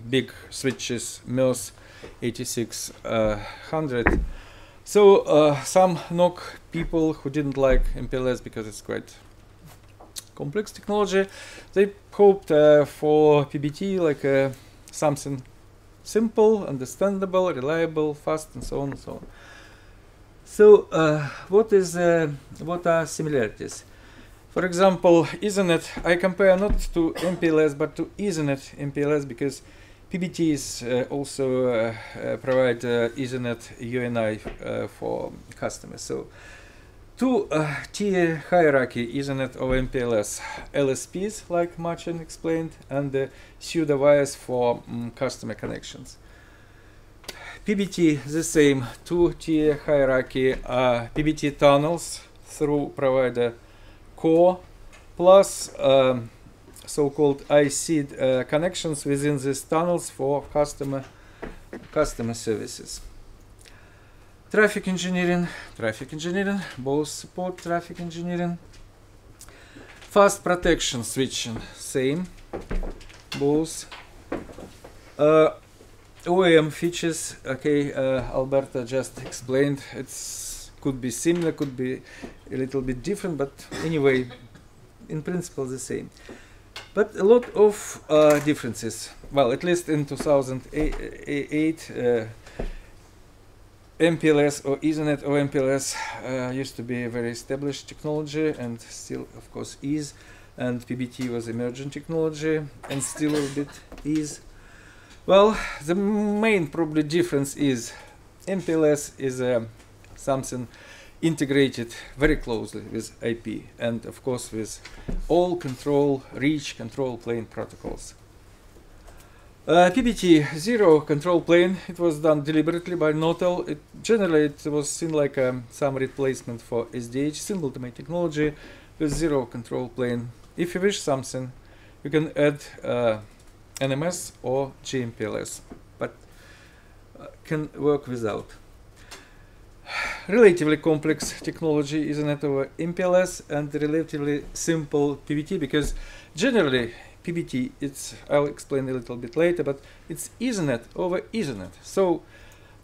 big switches, MERS 8600. So some NOC people who didn't like MPLS because it's quite complex technology, they hoped for PBT like something simple, understandable, reliable, fast, and so on and so on. So what are similarities? For example, Ethernet, I compare not to MPLS but to Ethernet MPLS, because PBT is also provide Ethernet UNI for customers. So two-tier hierarchy, Ethernet over MPLS, LSPs like Martin explained, and pseudo wires for customer connections. PBT the same, two-tier hierarchy, PBT tunnels through provider core, plus so-called IC connections within these tunnels for customer services. Traffic engineering, both support traffic engineering. Fast protection switching, same, both. OEM features, okay, Alberta just explained. It's could be similar, could be a little bit different, but anyway, in principle the same. But a lot of differences. Well, at least in 2008, MPLS or Ethernet or MPLS used to be a very established technology, and still, of course, is. And PBT was emerging technology, and still a bit is. Well, the main probably difference is MPLS is something integrated very closely with IP, and of course with all reach control plane protocols. PBT zero control plane, it was done deliberately by Notel. Generally it was seen like some replacement for SDH, single domain technology with zero control plane. If you wish something, you can add NMS or GMPLS, but can work without. Relatively complex technology is Ethernet over MPLS, and relatively simple PBT, because generally PBT, I'll explain a little bit later, but it's Ethernet over Ethernet. So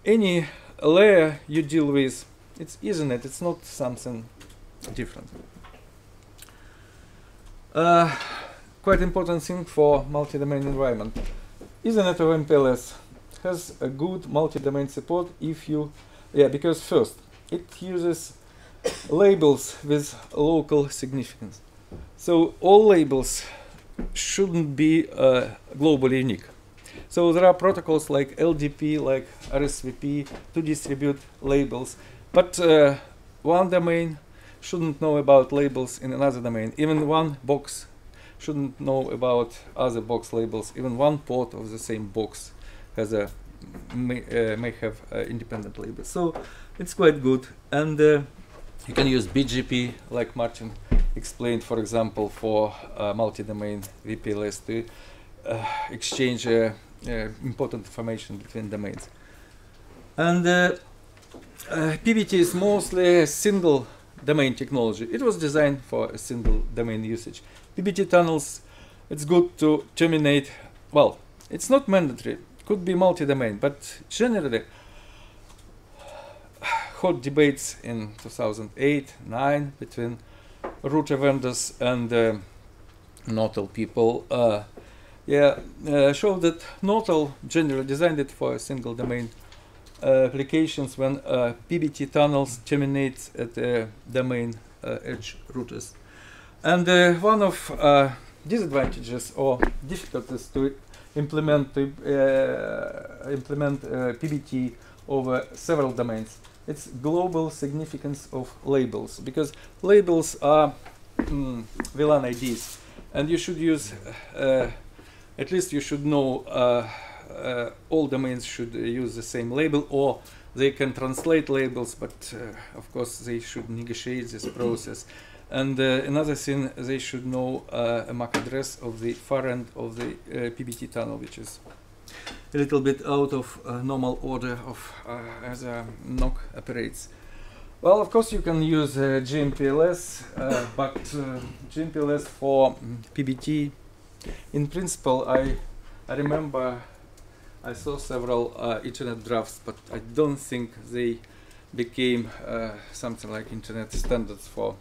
any layer you deal with, it's Ethernet, it's not something different. Quite important thing for multi-domain environment. Ethernet over MPLS has a good multi-domain support because first, it uses labels with local significance. So all labels shouldn't be globally unique. So there are protocols like LDP, like RSVP to distribute labels, but one domain shouldn't know about labels in another domain. Even one box shouldn't know about other box labels. Even one port of the same box has a may have independent labels. So it's quite good, and you can use BGP, like Martin explained, for example, for multi-domain VPLS to exchange important information between domains. And PBT is mostly a single domain technology. It was designed for a single domain usage. PBT tunnels, it's good to terminate, well, it's not mandatory, could be multi-domain, but generally hot debates in 2008-9 between router vendors and Nortel people show that Nortel generally designed it for a single domain applications when PBT tunnels terminate at domain edge routers. And one of disadvantages or difficulties to implement PBT over several domains, it's global significance of labels, because labels are VLAN IDs, and you should use at least you should know all domains should use the same label, or they can translate labels, but of course they should negotiate this process. And another thing, they should know a MAC address of the far end of the PBT tunnel, which is a little bit out of normal order of as a NOC operates. Well, of course you can use GMPLS, but GMPLS for PBT, in principle, I remember I saw several internet drafts, but I don't think they became something like internet standards for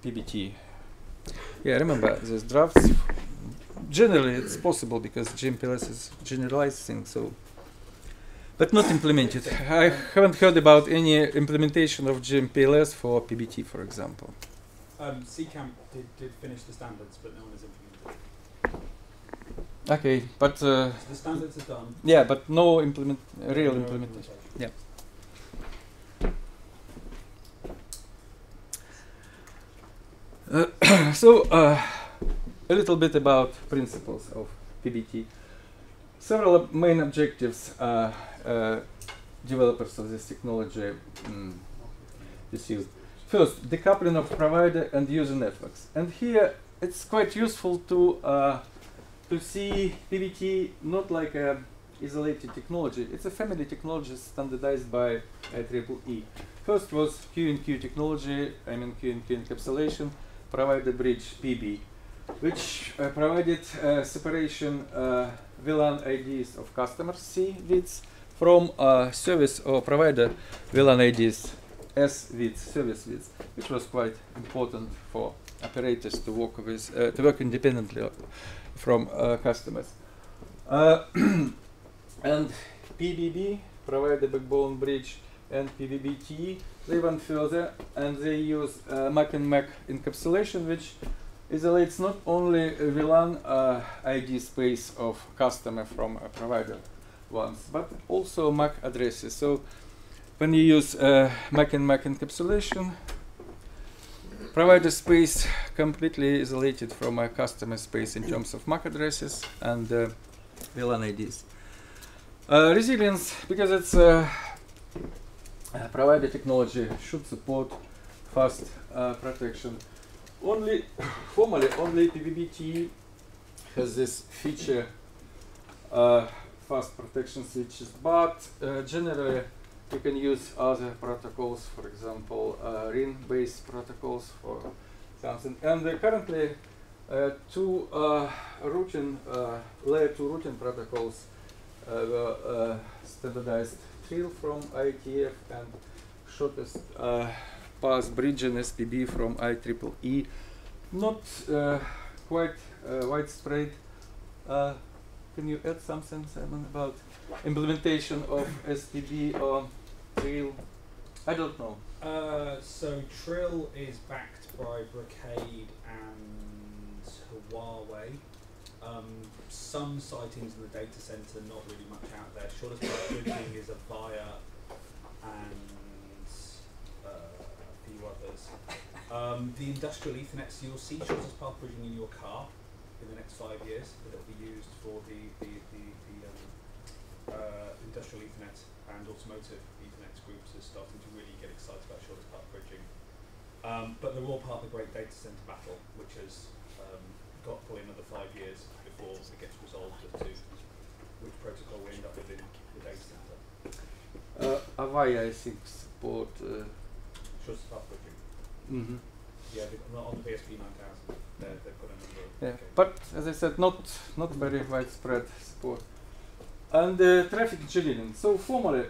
PBT. Yeah, I remember these drafts. Generally, it's possible because GMPLS is generalized thing, so, but not implemented. I haven't heard about any implementation of GMPLS for PBT, for example. CCAMP did finish the standards, but no one has implemented. Okay, but So the standards are done. yeah, but no real implementation. Yeah. So a little bit about principles of PBT. Several main objectives developers of this technology pursue. First, decoupling of provider and user networks, and here it's quite useful to see PBT not like a isolated technology. It's a family technology standardized by IEEE. First was Q&Q technology, I mean Q&Q encapsulation, provider bridge PB, which provided separation VLAN IDs of customers C widths from service or provider VLAN IDs S widths, service widths, which was quite important for operators to work with, to work independently from customers. And PBB, provider backbone bridge, and PBBT, they went further and they use MAC and MAC encapsulation, which isolates not only a VLAN ID space of customer from a provider ones, but also MAC addresses. So when you use MAC and MAC encapsulation, provider space completely isolated from a customer space in terms of MAC addresses and VLAN IDs. Resilience, because it's provider technology, should support fast protection. Only formally, only PBBT has this feature, fast protection switches, but generally you can use other protocols, for example, ring-based protocols for something. And currently, two layer 2 routing protocols were standardized: TRIL from IETF and shortest path bridge and SPB from IEEE. Not quite widespread. Can you add something, Simon, about implementation of SPB or TRIL? I don't know. So Trill is backed by Brocade and Huawei. some sightings in the data center, not really much out there. Shortest path bridging is a VIA and a few others. The industrial Ethernets, you'll see shortest path bridging in your car in the next 5 years, that it will be used for the industrial Ethernet and automotive Ethernet groups are starting to really get excited about shortest path bridging. But they're all part of the great data center battle, which has got probably another 5 years before it gets resolved as to which protocol we end up with in the data center. Avaya, I think, support. Shortest path bridging. Mm-hmm. Yeah, on the VSP 9000, they've got a number of. Yeah, okay. but as I said, not very widespread support. And traffic engineering. So formally,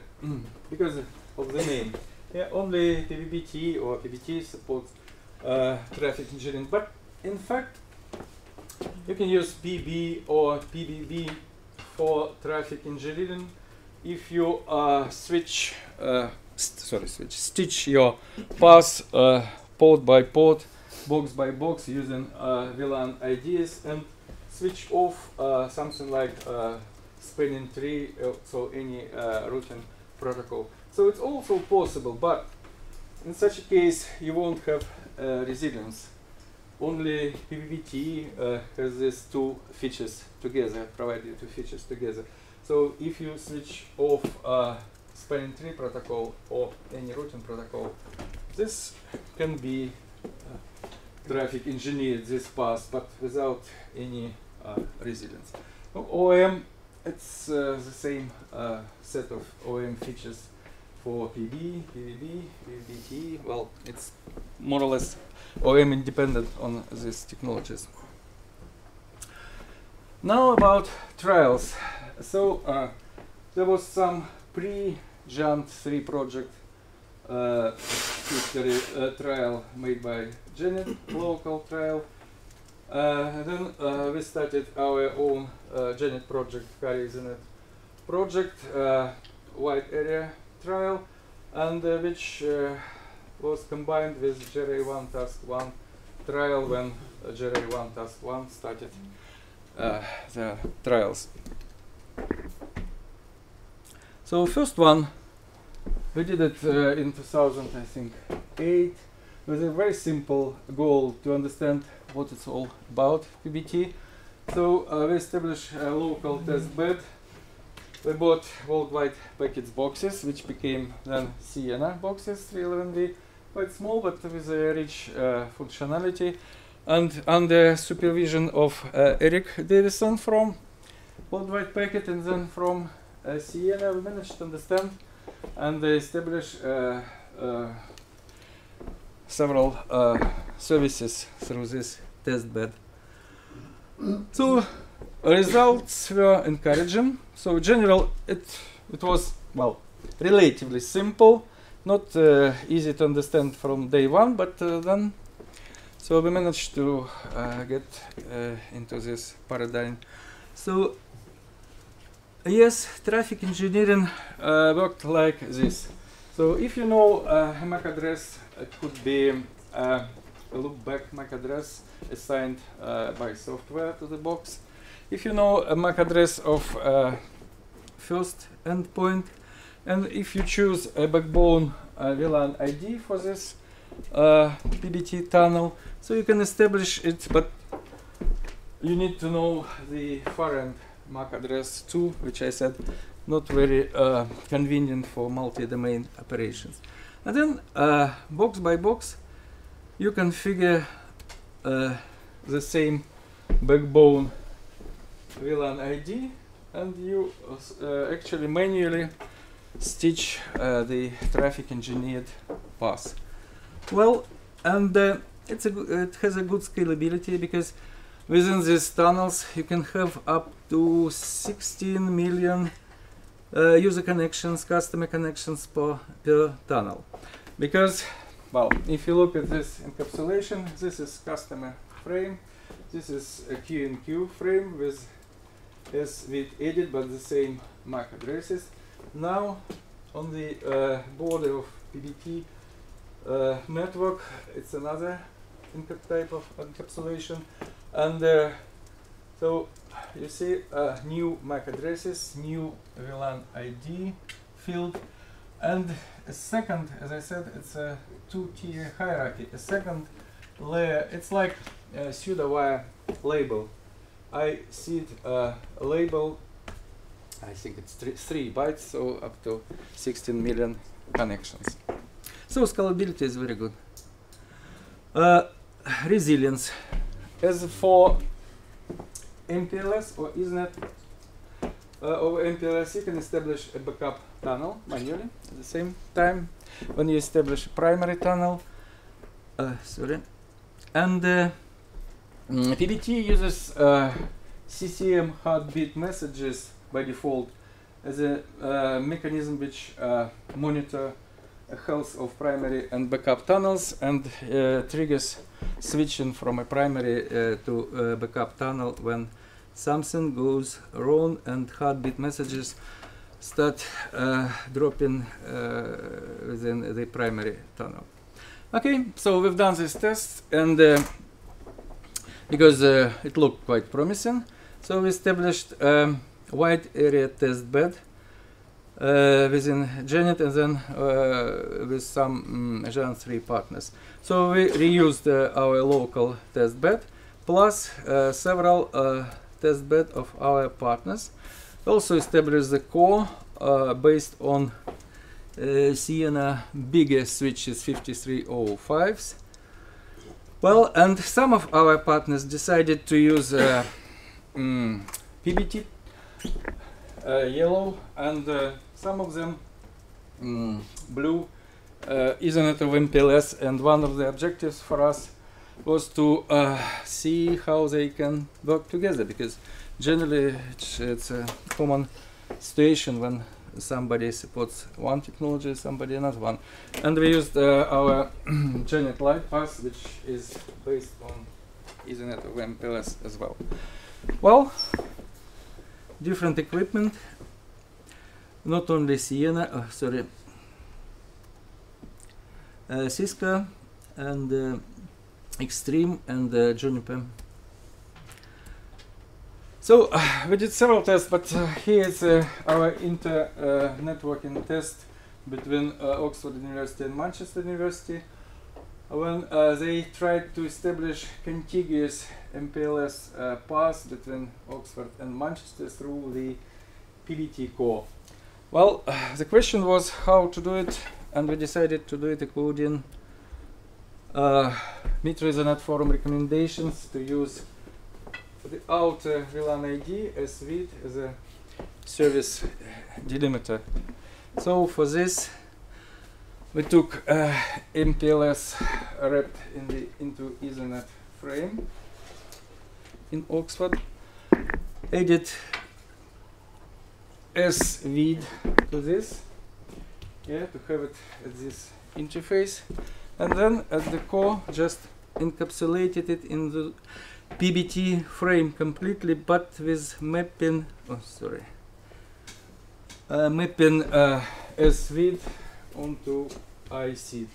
because of the name, yeah, only PBBT or PBT supports traffic engineering. But in fact, you can use PB or PBB for traffic engineering if you stitch your path port by port, box by box using VLAN IDs and switch off something like spanning tree, so any routing protocol. So it's also possible, but in such a case you won't have resilience. Only PBBT has these two features together, provide you two features together. So if you switch off spanning tree protocol or any routing protocol, this can be traffic engineered, this path, but without any resilience. OEM, it's the same set of OEM features for PB, PBB, PBBT. Well, it's more or less OEM independent on these technologies. Now about trials. So there was some pre-Jant 3 project history trial made by Janet, local trial. Then we started our own Janet project, Ethernet project, wide area trial, and which was combined with JRA1 Task 1 trial when JRA1 Task 1 started the trials. So first one, we did it in 2008 with a very simple goal to understand what it's all about, PBT. So we established a local test bed. We bought worldwide packets boxes, which became then Sienna boxes, 311V, quite small but with a rich functionality. And under supervision of Eric Davison from worldwide packet and then from Sienna, we managed to understand and establish several services through this test bed. So results were encouraging. So in general, it was, well, relatively simple, not easy to understand from day one, but then so we managed to get into this paradigm. So yes, traffic engineering worked like this. So if you know a MAC address, it could be a loopback MAC address assigned by software to the box. If you know a MAC address of first endpoint, and if you choose a backbone VLAN ID for this PBT tunnel, so you can establish it, but you need to know the far end MAC address too, which I said not very convenient for multi-domain operations. And then box by box, you configure the same backbone VLAN ID, and you actually manually stitch the traffic engineered path. Well, and it has a good scalability because within these tunnels you can have up to 16 million user connections, customer connections per tunnel. Because, well, if you look at this encapsulation, this is customer frame, this is a Q&Q frame with edit but the same MAC addresses. Now on the border of PBT network, it's another type of encapsulation, and So you see new MAC addresses, new VLAN ID field, and a second, as I said, it's a two-tier hierarchy. A second layer, it's like a pseudo-wire label. I see a label, I think it's 3 bytes, so up to 16 million connections. So scalability is very good. Resilience. As for MPLS or Ethernet, over MPLS you can establish a backup tunnel manually at the same time when you establish a primary tunnel. And PBT uses CCM heartbeat messages by default as a mechanism which monitor health of primary and backup tunnels and triggers switching from a primary to backup tunnel when something goes wrong and heartbeat messages start dropping within the primary tunnel. Okay, so we've done this test, and because it looked quite promising, so we established wide area test bed within Janet, and then with some Jan 3 partners. So we reused our local test bed plus several test bed of our partners. Also established the core based on Sienna bigger switches 5305s. Well, and some of our partners decided to use PBT yellow, and some of them blue Ethernet of MPLS, and one of the objectives for us was to see how they can work together, because generally it's a common situation when somebody supports one technology, somebody another one. And we used our Janet Light Pass, which is based on Ethernet of MPLS as well. Well, different equipment, not only Sienna, Cisco and Extreme and Juniper. So we did several tests, but here is our inter-networking test between Oxford University and Manchester University, when they tried to establish contiguous MPLS paths between Oxford and Manchester through the PBT core. Well, the question was how to do it, and we decided to do it according Ethernet Forum recommendations to use the outer VLAN ID as read as a service delimiter. So for this we took MPLS wrapped into Ethernet frame in Oxford, added S read to this, to have it at this interface, and then at the core just encapsulated it in the PBT frame completely, but with mapping, mapping S-read onto IC.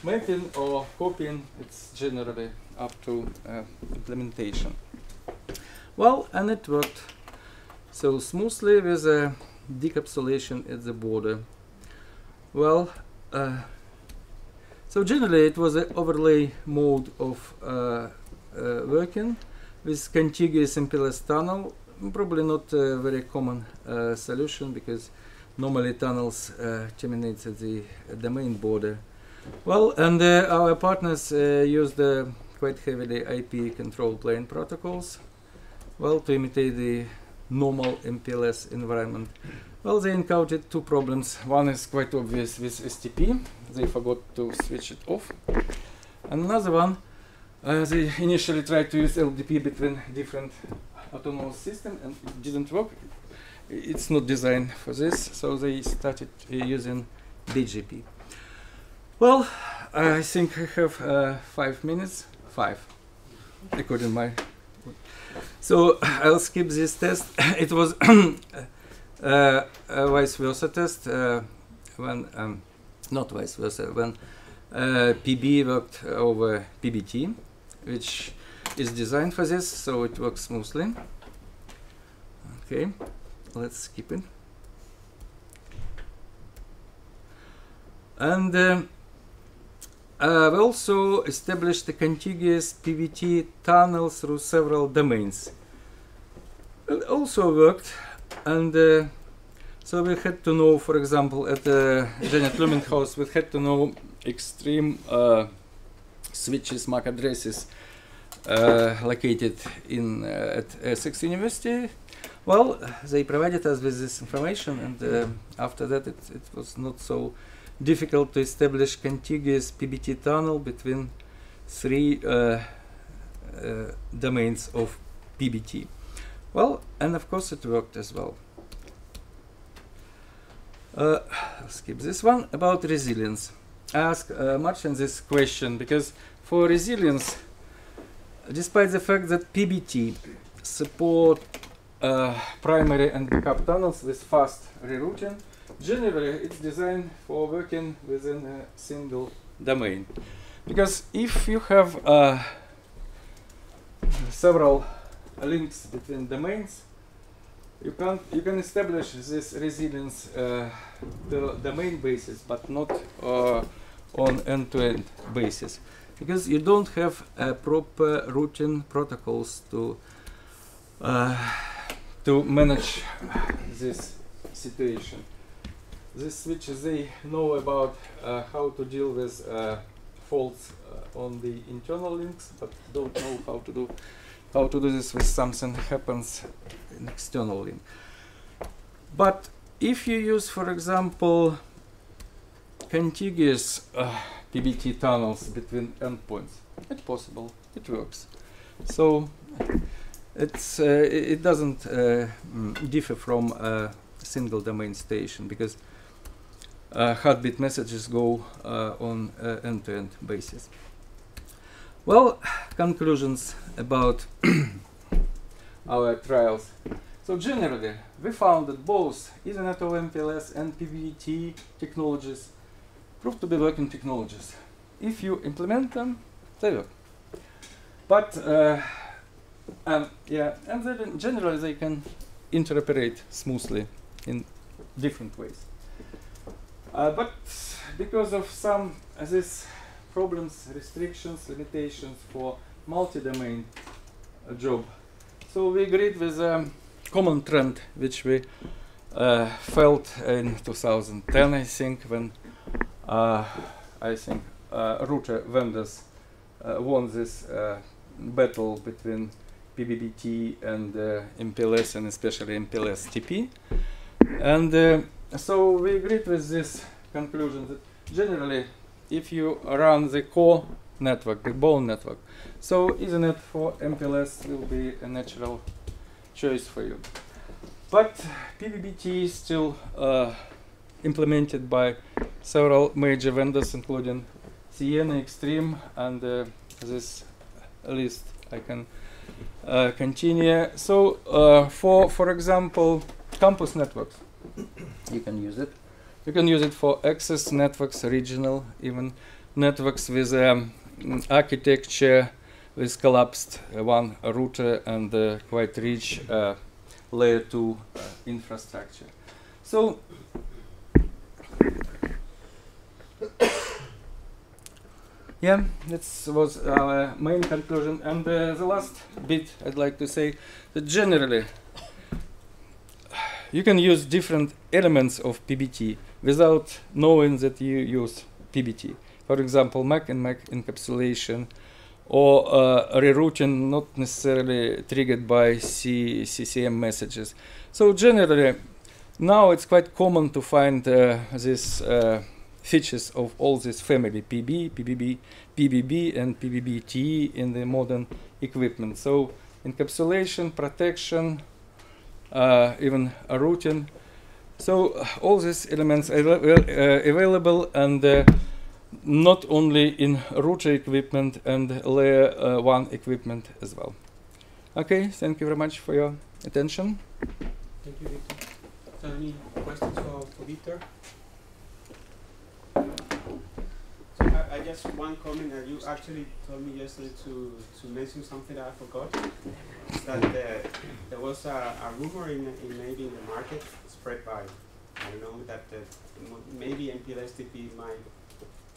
Mapping or copying, it's generally up to implementation. Well, and it worked so smoothly with a decapsulation at the border. Well, so generally it was an overlay mode of working with contiguous MPLS tunnel, probably not a very common solution, because normally tunnels terminate at the domain border. Well, and our partners used quite heavily IP control plane protocols, well, to imitate the normal MPLS environment. Well, they encountered two problems. One is quite obvious with STP, they forgot to switch it off. And another one, they initially tried to use LDP between different autonomous systems, and it didn't work. It's not designed for this, so they started using BGP. Well, I think I have 5 minutes. 5, according to my. So I'll skip this test. It was a vice versa test when not vice versa, when PB worked over PBT, which is designed for this, so it works smoothly. Okay, let's skip it. And we also established a contiguous PVT tunnel through several domains. It also worked, and so we had to know, for example, at the Janet Lumen house, we had to know extreme switches MAC addresses located in at Essex University. Well, they provided us with this information, and after that it was not so difficult to establish contiguous PBT tunnel between three domains of PBT. Well, and of course it worked as well. I'll skip this one. About resilience. I asked Martin this question because for resilience, despite the fact that PBT support primary and backup tunnels with fast rerouting, generally it's designed for working within a single domain. Because if you have several links between domains, you can establish this resilience the domain basis, but not on end-to-end basis, because you don't have proper routing protocols to manage this situation. These switches, they know about how to deal with faults on the internal links, but don't know how to do this with something happens in external link. But if you use, for example, contiguous PBT tunnels between endpoints, it's possible, it works. So it doesn't differ from a single domain station, because heartbeat messages go on end-to-end basis. Well, conclusions about our trials. So generally, we found that both Ethernet over MPLS and PBT technologies prove to be working technologies. If you implement them, they work. But yeah, and then generally they can interoperate smoothly in different ways. But because of some these problems, restrictions, limitations for multi-domain job, so we agreed with a common trend which we felt in 2010, I think, when router vendors won this battle between PBBT and MPLS, and especially MPLS TP. And so we agreed with this conclusion that generally, if you run the core network, the bone network, so Ethernet for MPLS will be a natural choice for you. But PBBT is still implemented by several major vendors, including Sienna, Extreme, and this list I can continue. So for example, campus networks, you can use it. You can use it for access networks, regional, even networks with architecture with collapsed one router and quite rich layer 2 infrastructure. So yeah, that was our main conclusion. And the last bit I'd like to say that generally you can use different elements of PBT without knowing that you use PBT. For example, MAC and MAC encapsulation, or rerouting not necessarily triggered by CCM messages. So generally, now it's quite common to find these features of all this family PB, PBB, PBB, and PBBT in the modern equipment. So encapsulation, protection, even routing. So all these elements are available, and not only in router equipment and layer 1 equipment as well. Okay, thank you very much for your attention. Thank you, Victor. Any questions for Victor? I just one comment that you actually told me yesterday to mention something that I forgot. That there was a rumor in maybe in the market spread by, I don't know, that maybe MPLS-TP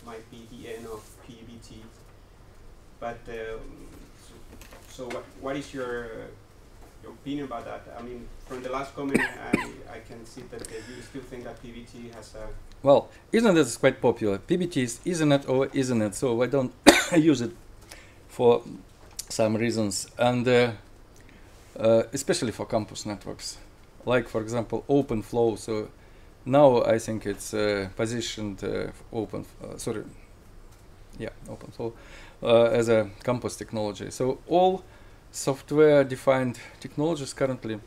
might be the end of PBT. But so what is your opinion about that? I mean, from the last comment, I can see that you still think that PBT has a... Well, Ethernet is quite popular. PBT is Ethernet over Ethernet, so I don't use it for some reasons, and especially for campus networks, like for example OpenFlow. So now I think it's positioned OpenFlow as a campus technology. So all software-defined technologies currently,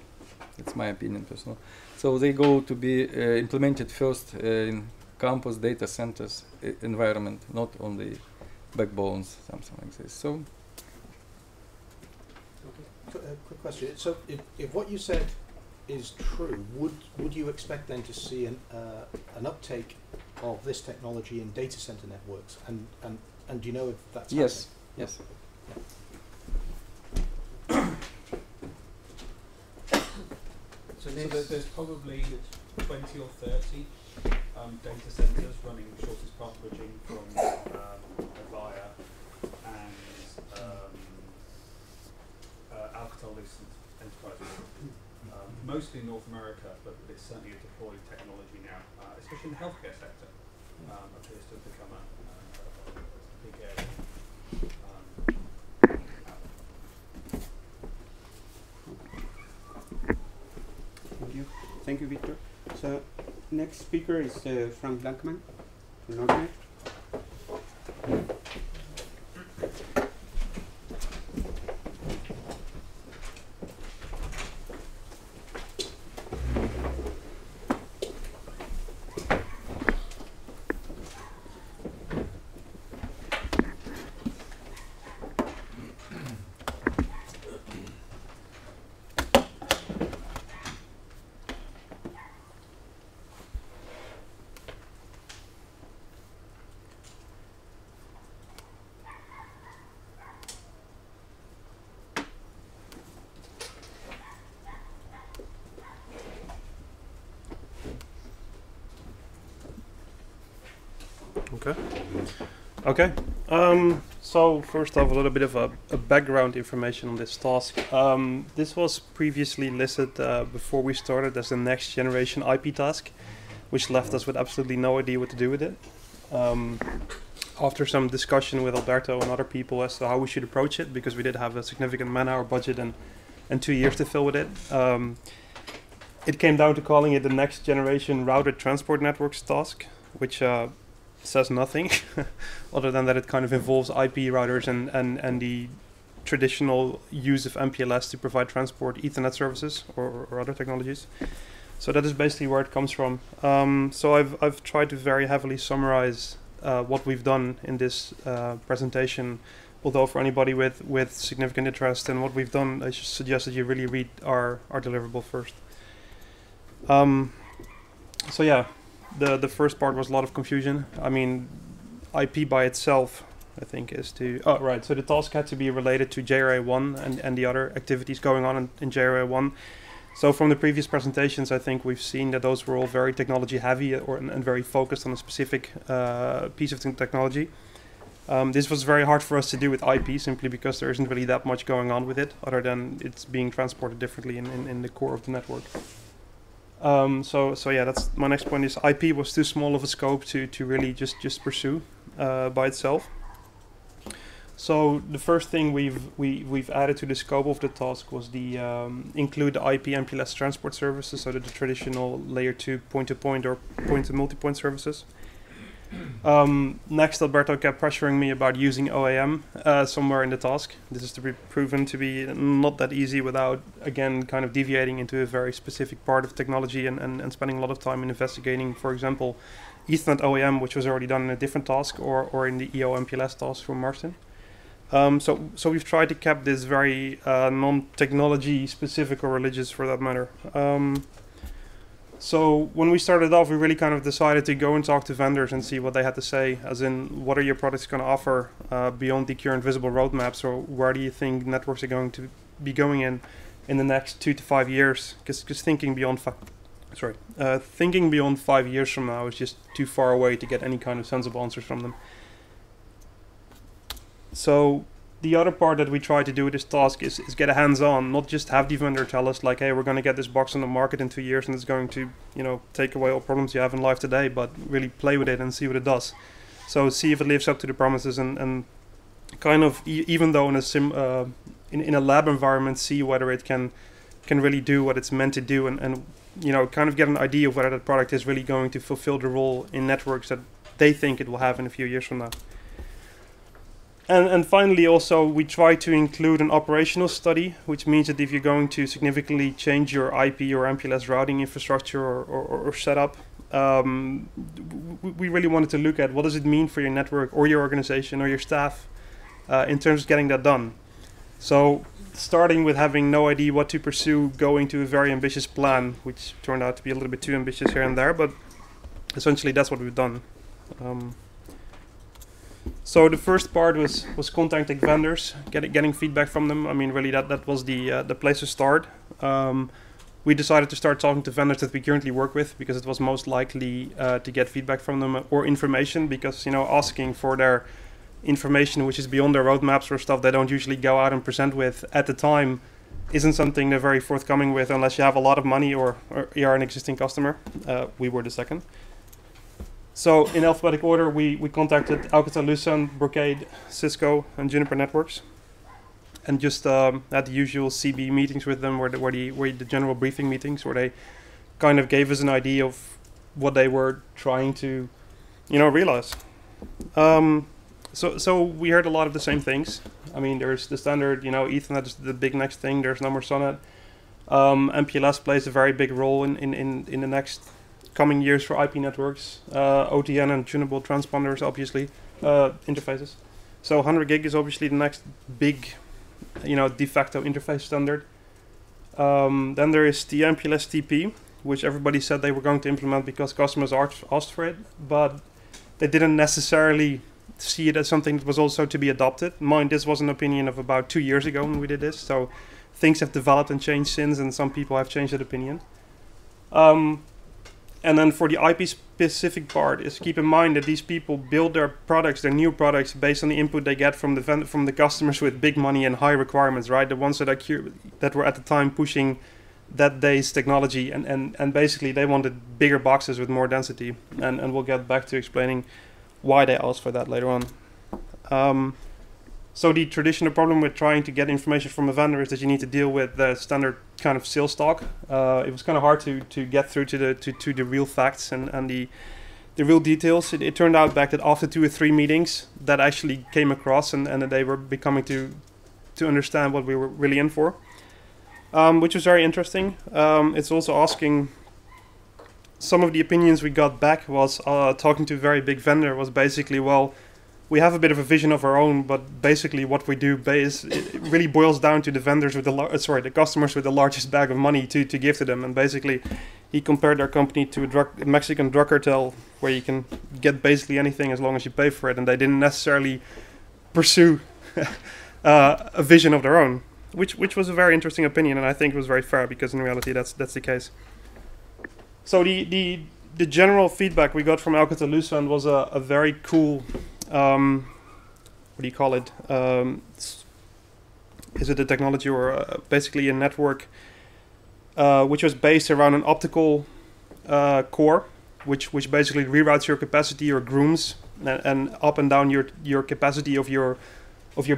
it's my opinion personal, so they go to be implemented first in campus data centers environment, not on the backbones, something like this. So, quick question. So, if what you said is true, would you expect then to see an uptake of this technology in data center networks? And do you know if that's yes, happening? yes. So there's probably 20 or 30 data centers running shortest path bridging from Avaya and Alcatel-Lucent Enterprise. Mostly in North America, but it's certainly a deployed technology now, especially in the healthcare sector. Appears to have become a big area. Thank you, Victor. So, next speaker is Frank Blankman from Nordnet. Okay. So first off, a little bit of a background information on this task. This was previously listed before we started as the next generation IP task, which left us with absolutely no idea what to do with it. After some discussion with Alberto and other people as to how we should approach it, because we did have a significant man-hour budget and 2 years to fill with it, it came down to calling it the next generation routed transport networks task, which says nothing other than that it kind of involves IP routers and the traditional use of MPLS to provide transport Ethernet services or other technologies. So that is basically where it comes from. So I've tried to very heavily summarize what we've done in this presentation, although for anybody with significant interest in what we've done, I suggest that you really read our deliverable first. So yeah, the first part was a lot of confusion. I mean, IP by itself, I think, is to... Oh, right, so the task had to be related to JRA1 and the other activities going on in JRA1. So from the previous presentations, I think we've seen that those were all very technology heavy and very focused on a specific piece of technology. This was very hard for us to do with IP, simply because there isn't really that much going on with it, other than it's being transported differently in the core of the network. So yeah, that's my next point. Is IP was too small of a scope to really just pursue by itself. So the first thing we've added to the scope of the task was the include the IP MPLS transport services, so the traditional layer 2 point-to-point or point-to-multipoint services. Next, Alberto kept pressuring me about using OAM somewhere in the task. This is to be proven to be not that easy without, again, kind of deviating into a very specific part of technology and spending a lot of time in investigating, for example, Ethernet OAM, which was already done in a different task, or in the EO MPLS task from Martin. So we've tried to keep this very non-technology specific or religious, for that matter. So when we started off, we really kind of decided to go and talk to vendors and see what they had to say, as in, what are your products going to offer beyond the current visible roadmaps, or where do you think networks are going to be going in the next 2 to 5 years? Because thinking beyond 5 years from now is just too far away to get any kind of sensible answers from them. So the other part that we try to do with this task is get a hands-on, not just have the vendor tell us like, hey, we're going to get this box on the market in 2 years and it's going to, you know, take away all problems you have in life today, but really play with it and see what it does. So see if it lives up to the promises, and kind of, even though in a in a lab environment, see whether it can really do what it's meant to do, and you know, kind of get an idea of whether that product is really going to fulfill the role in networks that they think it will have in a few years from now. And finally, also, we try to include an operational study, which means that if you're going to significantly change your IP or MPLS routing infrastructure or setup, we really wanted to look at what does it mean for your network or your organization or your staff in terms of getting that done. So starting with having no idea what to pursue, going to a very ambitious plan, which turned out to be a little bit too ambitious here and there, but essentially that's what we've done. So the first part was contacting vendors, getting feedback from them. I mean, really that was the place to start. We decided to start talking to vendors that we currently work with, because it was most likely to get feedback from them or information, because, you know, asking for their information which is beyond their roadmaps or stuff they don't usually go out and present with at the time isn't something they're very forthcoming with unless you have a lot of money or you are an existing customer. We were the second. So in alphabetic order, we contacted Alcatel-Lucent, Brocade, Cisco, and Juniper Networks, and just had the usual CB meetings with them, where the general briefing meetings, where they kind of gave us an idea of what they were trying to, you know, realize. So we heard a lot of the same things. I mean, there's the standard, you know, Ethernet is the big next thing. There's no more SONET. MPLS plays a very big role in the next coming years for IP networks. OTN and tunable transponders, obviously, interfaces. So 100 gig is obviously the next big, you know, de facto interface standard. Then there is the MPLS TP, which everybody said they were going to implement because customers asked for it, but they didn't necessarily see it as something that was also to be adopted. Mind, this was an opinion of about 2 years ago when we did this, so things have developed and changed since, and some people have changed that opinion. And then for the IP-specific part, is keep in mind that these people build their products, their new products, based on the input they get from the customers with big money and high requirements, right? The ones that were at the time pushing that day's technology, and basically they wanted bigger boxes with more density, and we'll get back to explaining why they asked for that later on. So the traditional problem with trying to get information from a vendor is that you need to deal with the standard kind of sales talk. It was kind of hard to get through to the real facts and the real details. It turned out back that after 2 or 3 meetings that actually came across, and that they were becoming to understand what we were really in for, which was very interesting. It's also asking, some of the opinions we got back was talking to a very big vendor was basically, well, we have a bit of a vision of our own, but basically what we do it really boils down to the vendors with the customers with the largest bag of money to give to them. And basically, he compared our company to a Mexican drug cartel, where you can get basically anything as long as you pay for it, and they didn't necessarily pursue a vision of their own, which was a very interesting opinion, and I think it was very fair, because in reality that's the case. So the general feedback we got from Alcatel-Lucent was a very cool. What do you call it? Is it a technology or basically a network which was based around an optical core, which basically reroutes your capacity or grooms and up and down your capacity of your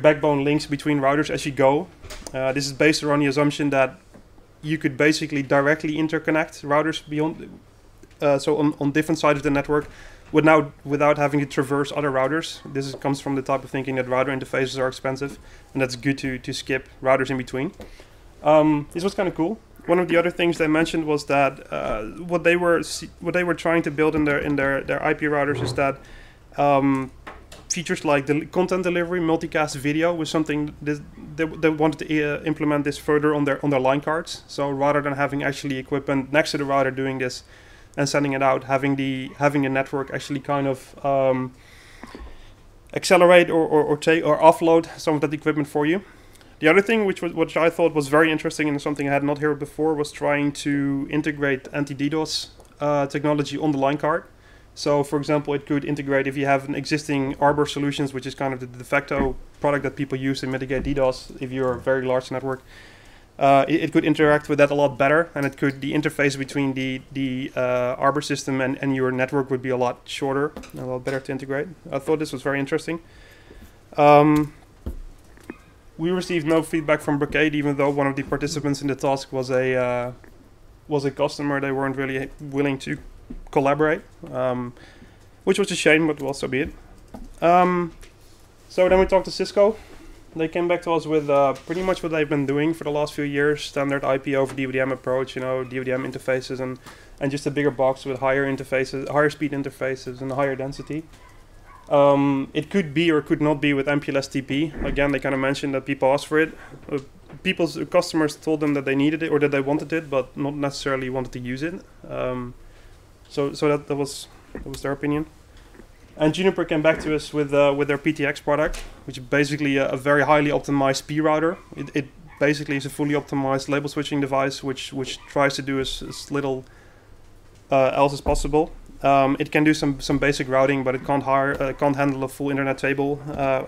backbone links between routers as you go. This is based around the assumption that you could basically directly interconnect routers beyond, so on different sides of the network, without having to traverse other routers. This comes from the type of thinking that router interfaces are expensive, and that's good to skip routers in between. This was kind of cool. One of the other things they mentioned was that what they were trying to build in their IP routers is that features like the content delivery, multicast video was something they wanted to implement this further on their line cards. So rather than having actually equipment next to the router doing this and sending it out, having a network actually kind of accelerate or offload some of that equipment for you. The other thing which I thought was very interesting and something I had not heard before was trying to integrate anti-DDoS technology on the line card. So, for example, it could integrate if you have an existing Arbor solutions, which is kind of the de facto product that people use to mitigate DDoS if you're a very large network. It could interact with that a lot better, and the interface between the Arbor system and your network would be a lot shorter and a lot better to integrate. I thought this was very interesting. We received no feedback from Brocade, even though one of the participants in the task was a customer. They weren't really willing to collaborate, which was a shame, but well, so be it. So then we talked to Cisco. They came back to us with pretty much what they've been doing for the last few years, standard IP over DVDM approach, DVDM interfaces and just a bigger box with higher speed interfaces and higher density. It could be or could not be with MPLS TP. Again, they kind of mentioned that people asked for it. People's customers told them that they needed it or that they wanted it, but not necessarily wanted to use it. So that was their opinion. And Juniper came back to us with their PTX product, which is basically a very highly optimized P router. It basically is a fully optimized label switching device, which tries to do as little else as possible. It can do some basic routing, but it can't handle a full internet table.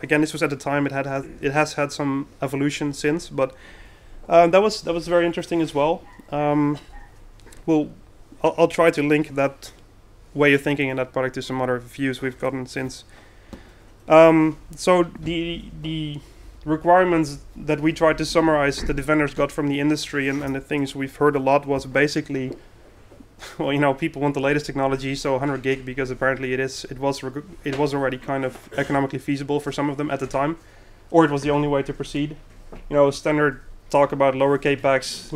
Again, this was at the time. It has had some evolution since, but that was very interesting as well. I'll try to link that way of thinking in that product to some other views we've gotten since. So the requirements that we tried to summarize that the vendors got from the industry and the things we've heard a lot was basically, well, people want the latest technology, so 100 gig because apparently it was already kind of economically feasible for some of them at the time, or it was the only way to proceed. Standard talk about lower capex,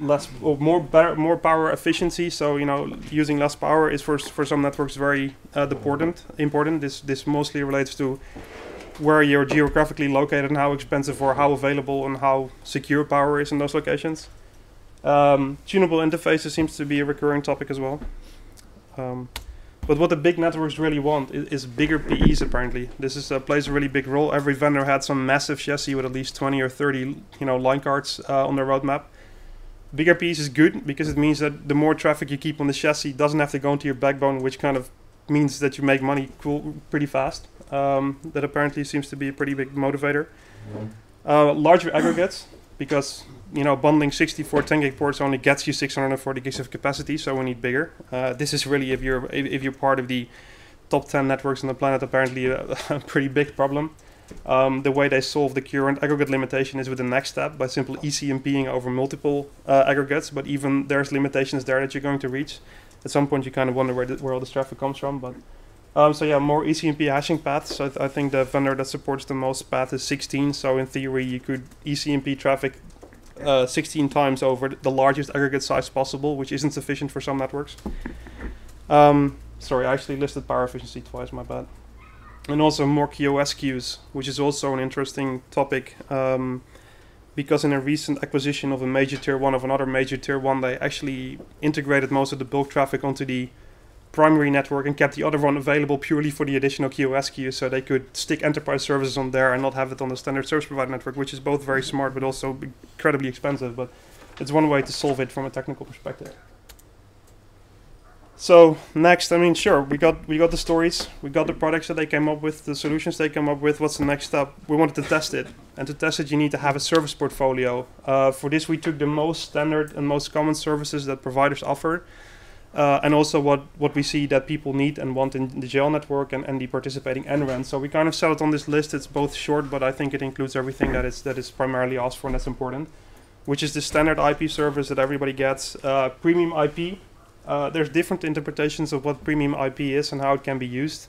less or more power efficiency. So using less power is for some networks very important. This mostly relates to where you're geographically located and how expensive or how available and how secure power is in those locations. Tunable interfaces seems to be a recurring topic as well. But what the big networks really want is bigger PEs. Apparently, this plays a really big role. Every vendor had some massive chassis with at least 20 or 30 line cards on their roadmap. Bigger PEs is good because it means that the more traffic you keep on the chassis doesn't have to go into your backbone, which kind of means that you make money pretty fast. That apparently seems to be a pretty big motivator. Larger aggregates, because bundling 64 10 gig ports only gets you 640 gigs of capacity, so we need bigger. This is really, if you're part of the top 10 networks on the planet, apparently a pretty big problem. The way they solve the current aggregate limitation is with the next step by simply ECMPing over multiple aggregates, but even there's limitations there that you're going to reach. At some point you kind of wonder where all this traffic comes from, but so yeah, more ECMP hashing paths. So I think the vendor that supports the most path is 16, so in theory you could ECMP traffic 16 times over the largest aggregate size possible, which isn't sufficient for some networks. Sorry, I actually listed power efficiency twice, my bad. And also more QoS queues, which is also an interesting topic, because in a recent acquisition of a major tier 1 of another major tier 1, they actually integrated most of the bulk traffic onto the primary network and kept the other one available purely for the additional QoS queue, so they could stick enterprise services on there and not have it on the standard service provider network, which is both very smart but also incredibly expensive. But it's one way to solve it from a technical perspective. So next, sure, we got the stories, we got the products that they came up with, the solutions they came up with. What's the next step? We wanted to test it, and to test it you need to have a service portfolio. For this we took the most standard and most common services that providers offer, and also what we see that people need and want in the jail network and the participating NREN. So we kind of set it on this list. It's both short, but I think it includes everything that is primarily asked for and that's important, which is the standard IP service that everybody gets. Premium IP. There's different interpretations of what premium IP is and how it can be used.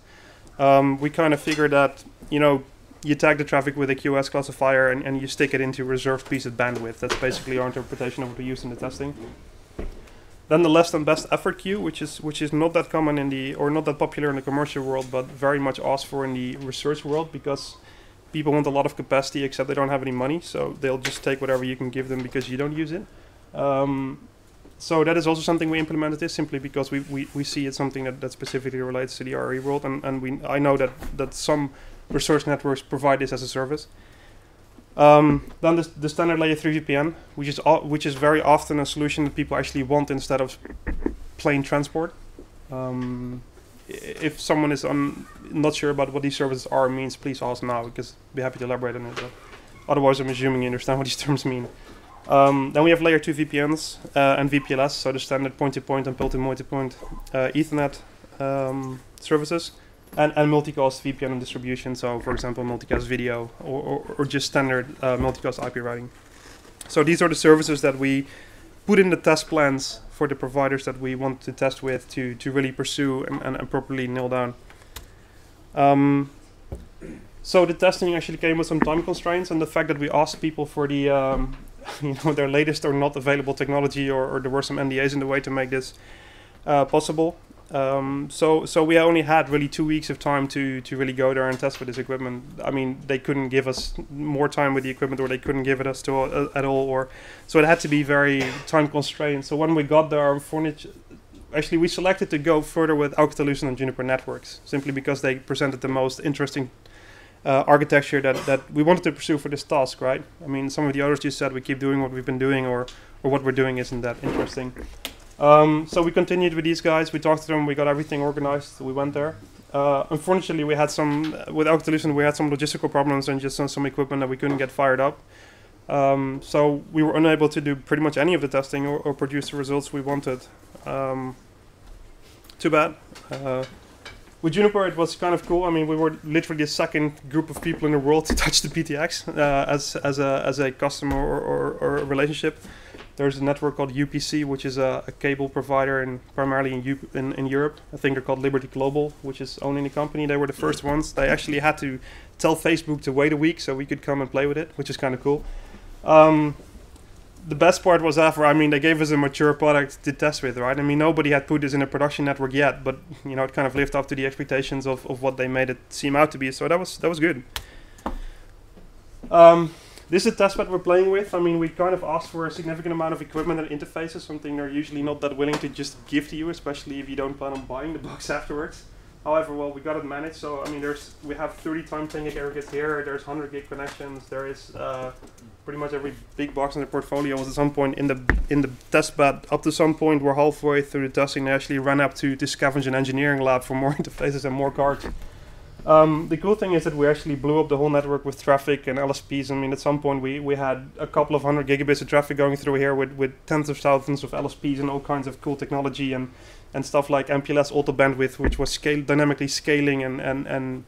We kind of figured that, you tag the traffic with a QoS classifier and you stick it into a reserved piece of bandwidth. That's basically our interpretation of what we used in the testing. Then the less than best effort queue, which is not that common in the, or not that popular in the commercial world, but very much asked for in the research world, because people want a lot of capacity except they don't have any money, so they'll just take whatever you can give them because you don't use it. So that is also something we implemented this simply because we see it's something that specifically relates to the RE world, and I know that some research networks provide this as a service. Then the standard layer 3 VPN, which is very often a solution that people actually want instead of plain transport. If someone is not sure about what these services are means, please ask now, because I'd be happy to elaborate on it. But otherwise, I'm assuming you understand what these terms mean. Then we have layer 2 VPNs and VPLS, so the standard point-to-point and multi-point Ethernet services, and multicast VPN and distribution, so for example multicast video or just standard multicast IP routing. So these are the services that we put in the test plans for the providers that we want to test with to really pursue and properly nail down. So the testing actually came with some time constraints, and the fact that we asked people for the their latest or not available technology, or there were some NDAs in the way to make this possible. So we only had really 2 weeks of time to really go there and test with this equipment. I mean, they couldn't give us more time with the equipment, or they couldn't give it us at all, so it had to be very time constrained. So when we got there, actually we selected to go further with Alcatel-Lucent and Juniper networks, simply because they presented the most interesting architecture that we wanted to pursue for this task, right? I mean, some of the others just said we keep doing what we've been doing, or what we're doing isn't that interesting. So we continued with these guys, we talked to them, we got everything organized, we went there. Unfortunately, we had with Alcatel-Lucent, we had some logistical problems and just some equipment that we couldn't get fired up. So we were unable to do pretty much any of the testing or produce the results we wanted. Too bad. With Juniper, it was kind of cool. I mean, we were literally the second group of people in the world to touch the PTX as a customer or a relationship. There's a network called UPC, which is a cable provider primarily in Europe. I think they're called Liberty Global, which is owning the company. They were the first ones. They actually had to tell Facebook to wait a week so we could come and play with it, which is kind of cool. The best part was they gave us a mature product to test with, right? I mean, nobody had put this in a production network yet, but it kind of lived up to the expectations of what they made it seem out to be. So that was good. This is a testbed we're playing with. I mean, we kind of asked for a significant amount of equipment and interfaces, something they're usually not that willing to just give to you, especially if you don't plan on buying the box afterwards. However, well, we got it managed. So I mean, we have 30 times 10 gig aggregates here. There's 100 gig connections. There is pretty much every big box in the portfolio was at some point in the test bed. Up to some point, we're halfway through the testing. They actually ran up to scavenge an engineering lab for more interfaces and more cards. The cool thing is that we actually blew up the whole network with traffic and LSPs. I mean, at some point we had a couple of 100 gigabits of traffic going through here with tens of thousands of LSPs and all kinds of cool technology and stuff like MPLS auto bandwidth, which was dynamically scaling and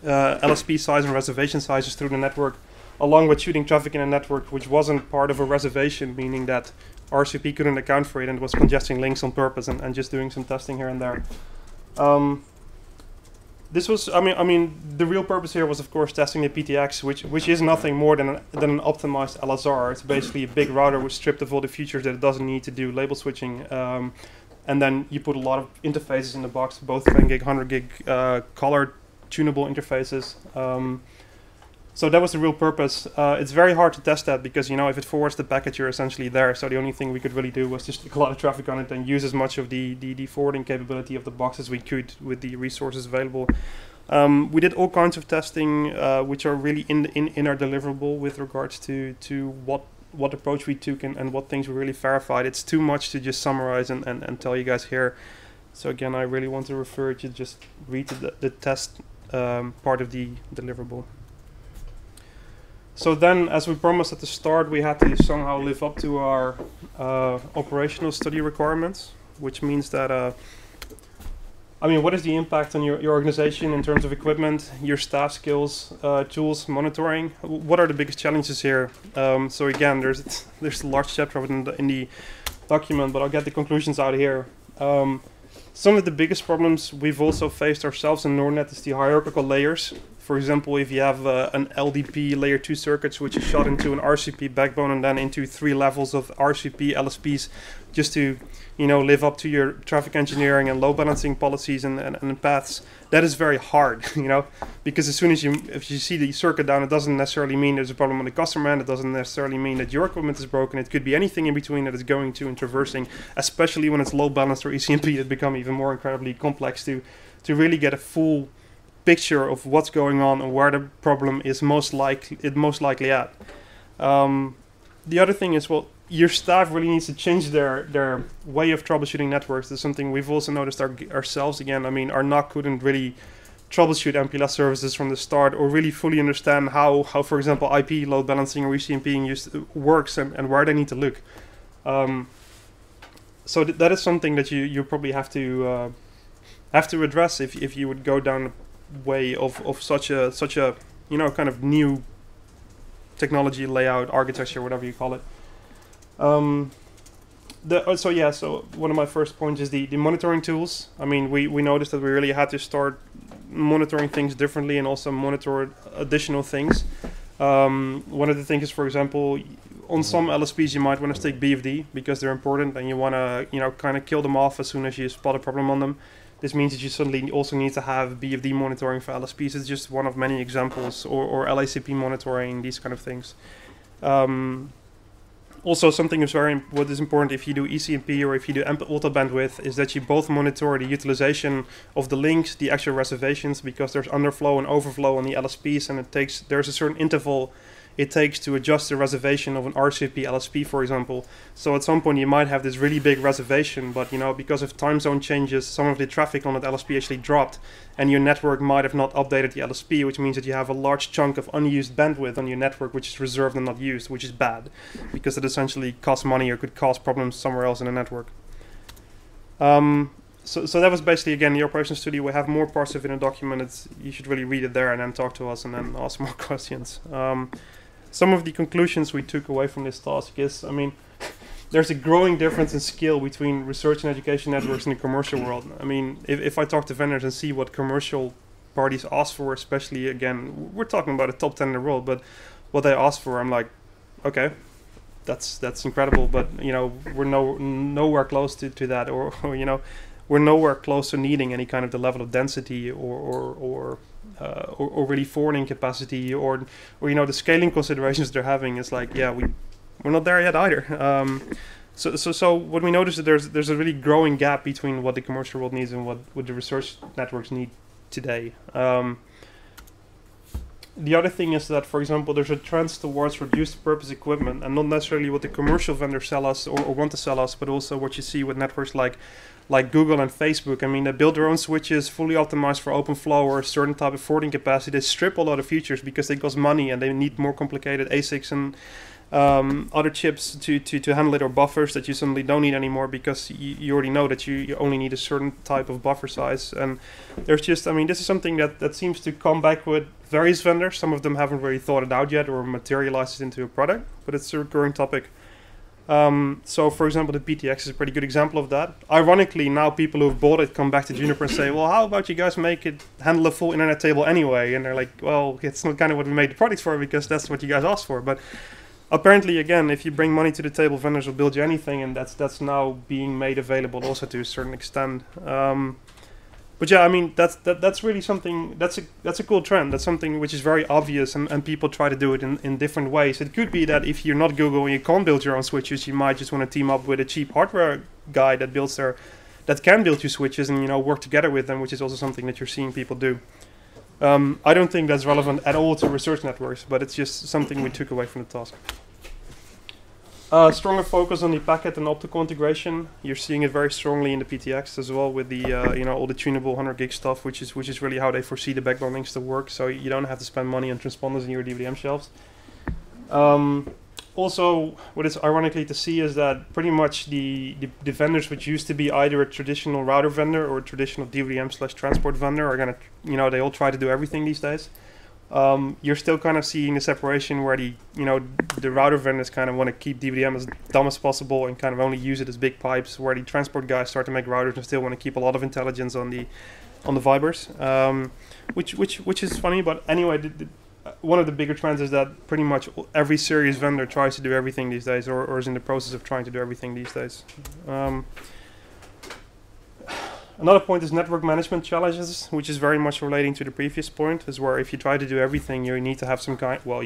LSP size and reservation sizes through the network, along with shooting traffic in a network which wasn't part of a reservation, meaning that RCP couldn't account for it and was congesting links on purpose and just doing some testing here and there. This was, I mean, the real purpose here was, of course, testing the PTX, which is nothing more than an optimized LSR. It's basically a big router stripped of all the features that it doesn't need to do label switching. And then you put a lot of interfaces in the box, both 10 gig, 100 gig, color tunable interfaces. So that was the real purpose. It's very hard to test that because, if it forwards the packet, you're essentially there. So the only thing we could really do was just stick a lot of traffic on it and use as much of the forwarding capability of the box as we could with the resources available. We did all kinds of testing, which are really in our deliverable with regards to what approach we took and what things we really verified. It's too much to just summarize and tell you guys here. So again, I really want to refer to just read the test part of the deliverable. So then, as we promised at the start, we had to somehow live up to our operational study requirements, which means that, what is the impact on your organization in terms of equipment, your staff skills, tools, monitoring? What are the biggest challenges here? So again, there's a large chapter in the document, but I'll get the conclusions out here. Some of the biggest problems we've also faced ourselves in Nordnet is the hierarchical layers For example, if you have an LDP layer 2 circuits which is shot into an RCP backbone and then into 3 levels of RCP LSPs just to, you know, live up to your traffic engineering and load balancing policies and paths, that is very hard, you know, because as soon as if you see the circuit down, it doesn't necessarily mean there's a problem on the customer end. It doesn't necessarily mean that your equipment is broken. It could be anything in between that is going to and traversing, especially when it's load balanced or ECMP. It become even more incredibly complex to really get a full picture of what's going on and where the problem is most likely at. The other thing is, well, your staff really needs to change their way of troubleshooting networks. That's something we've also noticed ourselves again. I mean, our NOC couldn't really troubleshoot MPLS services from the start or really fully understand how for example, IP load balancing or ECMP works and where they need to look. So that is something that you probably have to address if you would go down the way of such a you know, kind of new technology layout, architecture, whatever you call it. So one of my first points is the monitoring tools. I mean, we noticed that we really had to start monitoring things differently and also monitor additional things. One of the things is, for example, on some LSPs you might want to stick BFD because they're important and you want to, you know, kind of kill them off as soon as you spot a problem on them. This means that you suddenly also need to have BFD monitoring for LSPs. It's just one of many examples, or LACP monitoring, these kind of things. Also, something what is important if you do ECMP or if you do auto bandwidth is that you both monitor the utilization of the links, the actual reservations, because there's underflow and overflow on the LSPs, and there's a certain interval it takes to adjust the reservation of an RCP LSP, for example. So at some point you might have this really big reservation, but you know, because of time zone changes, some of the traffic on that LSP actually dropped, and your network might have not updated the LSP, which means that you have a large chunk of unused bandwidth on your network which is reserved and not used, which is bad, because it essentially costs money or could cause problems somewhere else in the network. So that was basically, again, the Operations Studio. We have more parts of it in a document. You should really read it there and then talk to us and then ask more questions. Some of the conclusions we took away from this task is, I mean, there's a growing difference in skill between research and education networks in the commercial world. I mean, if I talk to vendors and see what commercial parties ask for, especially, again, we're talking about a top 10 in the world, but what they ask for, I'm like, okay, that's incredible, but, you know, we're nowhere close to that, or, you know, we're nowhere close to needing any kind of the level of density or really forwarding capacity or you know, the scaling considerations they're having is like, yeah, we're not there yet either. So what we notice is that there's a really growing gap between what the commercial world needs and what the research networks need today. The other thing is that, for example, there's a trend towards reduced purpose equipment, and not necessarily what the commercial vendors sell us or want to sell us, but also what you see with networks like Google and Facebook. I mean, they build their own switches fully optimized for OpenFlow or a certain type of forwarding capacity. They strip a lot of features because they cost money and they need more complicated ASICs and other chips to handle it, or buffers that you suddenly don't need anymore because you already know that you only need a certain type of buffer size. And there's just, I mean, this is something that seems to come back with various vendors. Some of them haven't really thought it out yet or materialized it into a product, but it's a recurring topic. So, for example, the PTX is a pretty good example of that. Ironically, now people who've bought it come back to Juniper and say, well, how about you guys make it handle a full internet table anyway? And they're like, well, it's not kind of what we made the product for because that's what you guys asked for. But apparently, again, if you bring money to the table, vendors will build you anything, and that's now being made available also to a certain extent. But yeah, I mean, that's really something, that's a cool trend. That's something which is very obvious, and people try to do it in different ways. It could be that if you're not Google and you can't build your own switches, you might just want to team up with a cheap hardware guy that can build you switches and, you know, work together with them, which is also something that you're seeing people do. I don't think that's relevant at all to research networks, but it's just something we took away from the task. Stronger focus on the packet and optical integration. You're seeing it very strongly in the PTX as well, with the you know, all the tunable 100 gig stuff, which is really how they foresee the backbone links to work. So you don't have to spend money on transponders in your DVDM shelves. Also, what is ironically to see is that pretty much the vendors which used to be either a traditional router vendor or a traditional DVDM/transport vendor are gonna, you know, they all try to do everything these days. You're still kind of seeing the separation where the router vendors kind of want to keep DVDM as dumb as possible and kind of only use it as big pipes, where the transport guys start to make routers and still want to keep a lot of intelligence on the on the fibers, which is funny. But anyway, one of the bigger trends is that pretty much every serious vendor tries to do everything these days, or is in the process of trying to do everything these days. Another point is network management challenges, which is very much relating to the previous point, is where if you try to do everything, you need to have some kind. Well,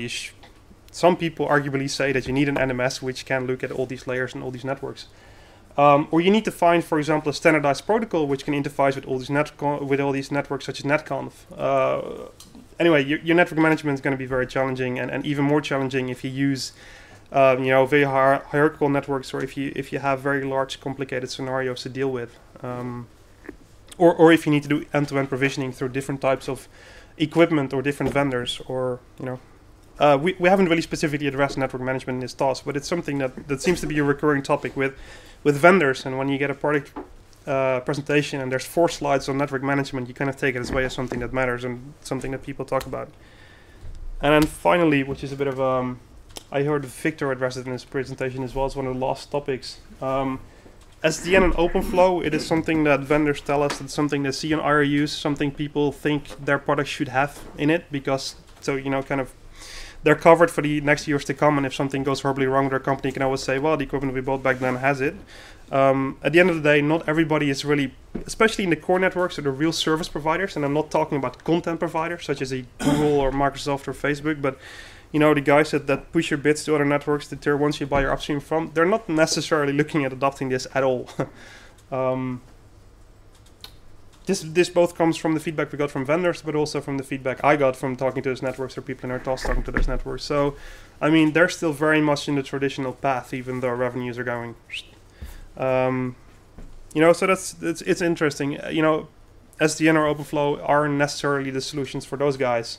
some people arguably say that you need an NMS which can look at all these layers and all these networks. Or you need to find, for example, a standardized protocol which can interface with all these networks, such as netconf. Anyway, your network management is going to be very challenging, and even more challenging if you use, very hierarchical networks, or if you have very large, complicated scenarios to deal with, or if you need to do end-to-end provisioning through different types of equipment or different vendors, or we haven't really specifically addressed network management in this task, but it's something that seems to be a recurring topic with vendors. And when you get a product presentation and there's 4 slides on network management, you kind of take it as something that matters and something that people talk about. And then finally, which is a bit of I heard Victor address it in his presentation as well as one of the last topics. SDN and OpenFlow, it is something that vendors tell us, it's something they see on IRUs, something people think their product should have in it, because kind of they're covered for the next years to come, and if something goes horribly wrong, their company can always say, well, the equipment we bought back then has it. At the end of the day, not everybody is really, especially in the core networks or the real service providers, and I'm not talking about content providers such as a Google or Microsoft or Facebook, but the guys that push your bits to other networks, the tier 1s you buy your upstream from, they're not necessarily looking at adopting this at all. This both comes from the feedback we got from vendors, but also from the feedback I got from talking to those networks, or people in our talks talking to those networks. So, I mean, they're still very much in the traditional path, even though revenues are going. So it's interesting. SDN or OpenFlow aren't necessarily the solutions for those guys.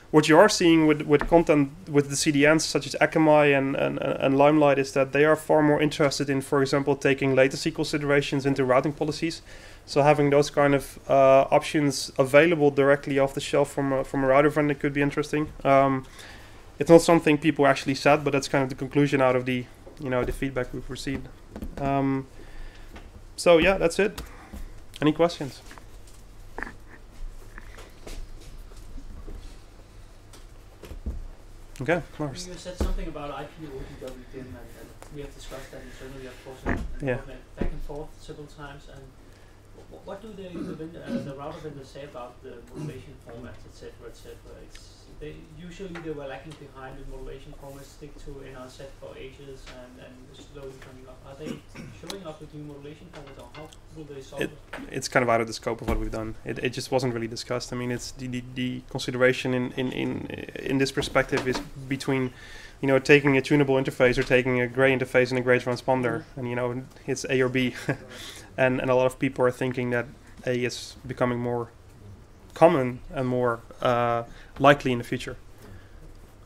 What you are seeing with content with the CDNs such as Akamai and Limelight is that they are far more interested in, for example, taking latency considerations into routing policies. So having those kind of options available directly off the shelf from a router vendor could be interesting. It's not something people actually said, but that's kind of the conclusion out of the the feedback we've received. So yeah, that's it. Any questions? Okay, Lars. You said something about IP ODWDIM, and we have discussed that internally, of course, and went back and forth several times. And what do the router vendors say about the modulation formats, etc., etc.? They were lagging behind in modulation formats, stick to NRZ for ages, and slowly coming up. Are they showing up with new modulation formats, or how will they solve it? It's kind of out of the scope of what we've done. It just wasn't really discussed. I mean, it's the consideration in this perspective is between taking a tunable interface or taking a gray interface and a gray transponder, and it's A or B. And a lot of people are thinking that A is becoming more common and more likely in the future,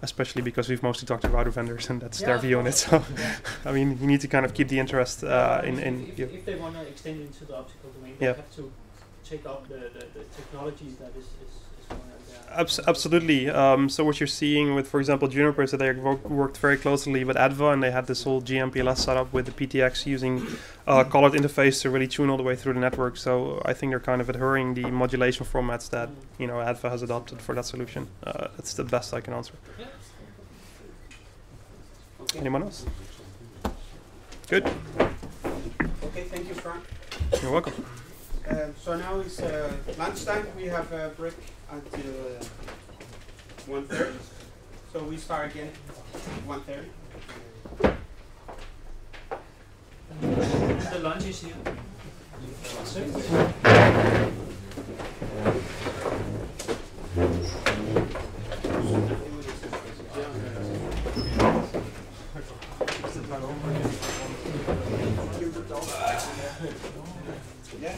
especially because we've mostly talked to router vendors and that's their view on it. So, I mean, you need to kind of keep the interest in. If they want to extend into the optical domain, they have to take up the technology that is absolutely. So what you're seeing with, for example, Juniper is that they worked very closely with ADVA, and they had this whole GMPLS setup with the PTX using colored interface to really tune all the way through the network. So I think they're kind of adhering the modulation formats that ADVA has adopted for that solution. That's the best I can answer. Yeah. Okay. Anyone else? Good. Okay, thank you, Frank. You're welcome. So now it's lunchtime. We have a break until 1:30. So we start again 1:30. The lunch is here. Yeah.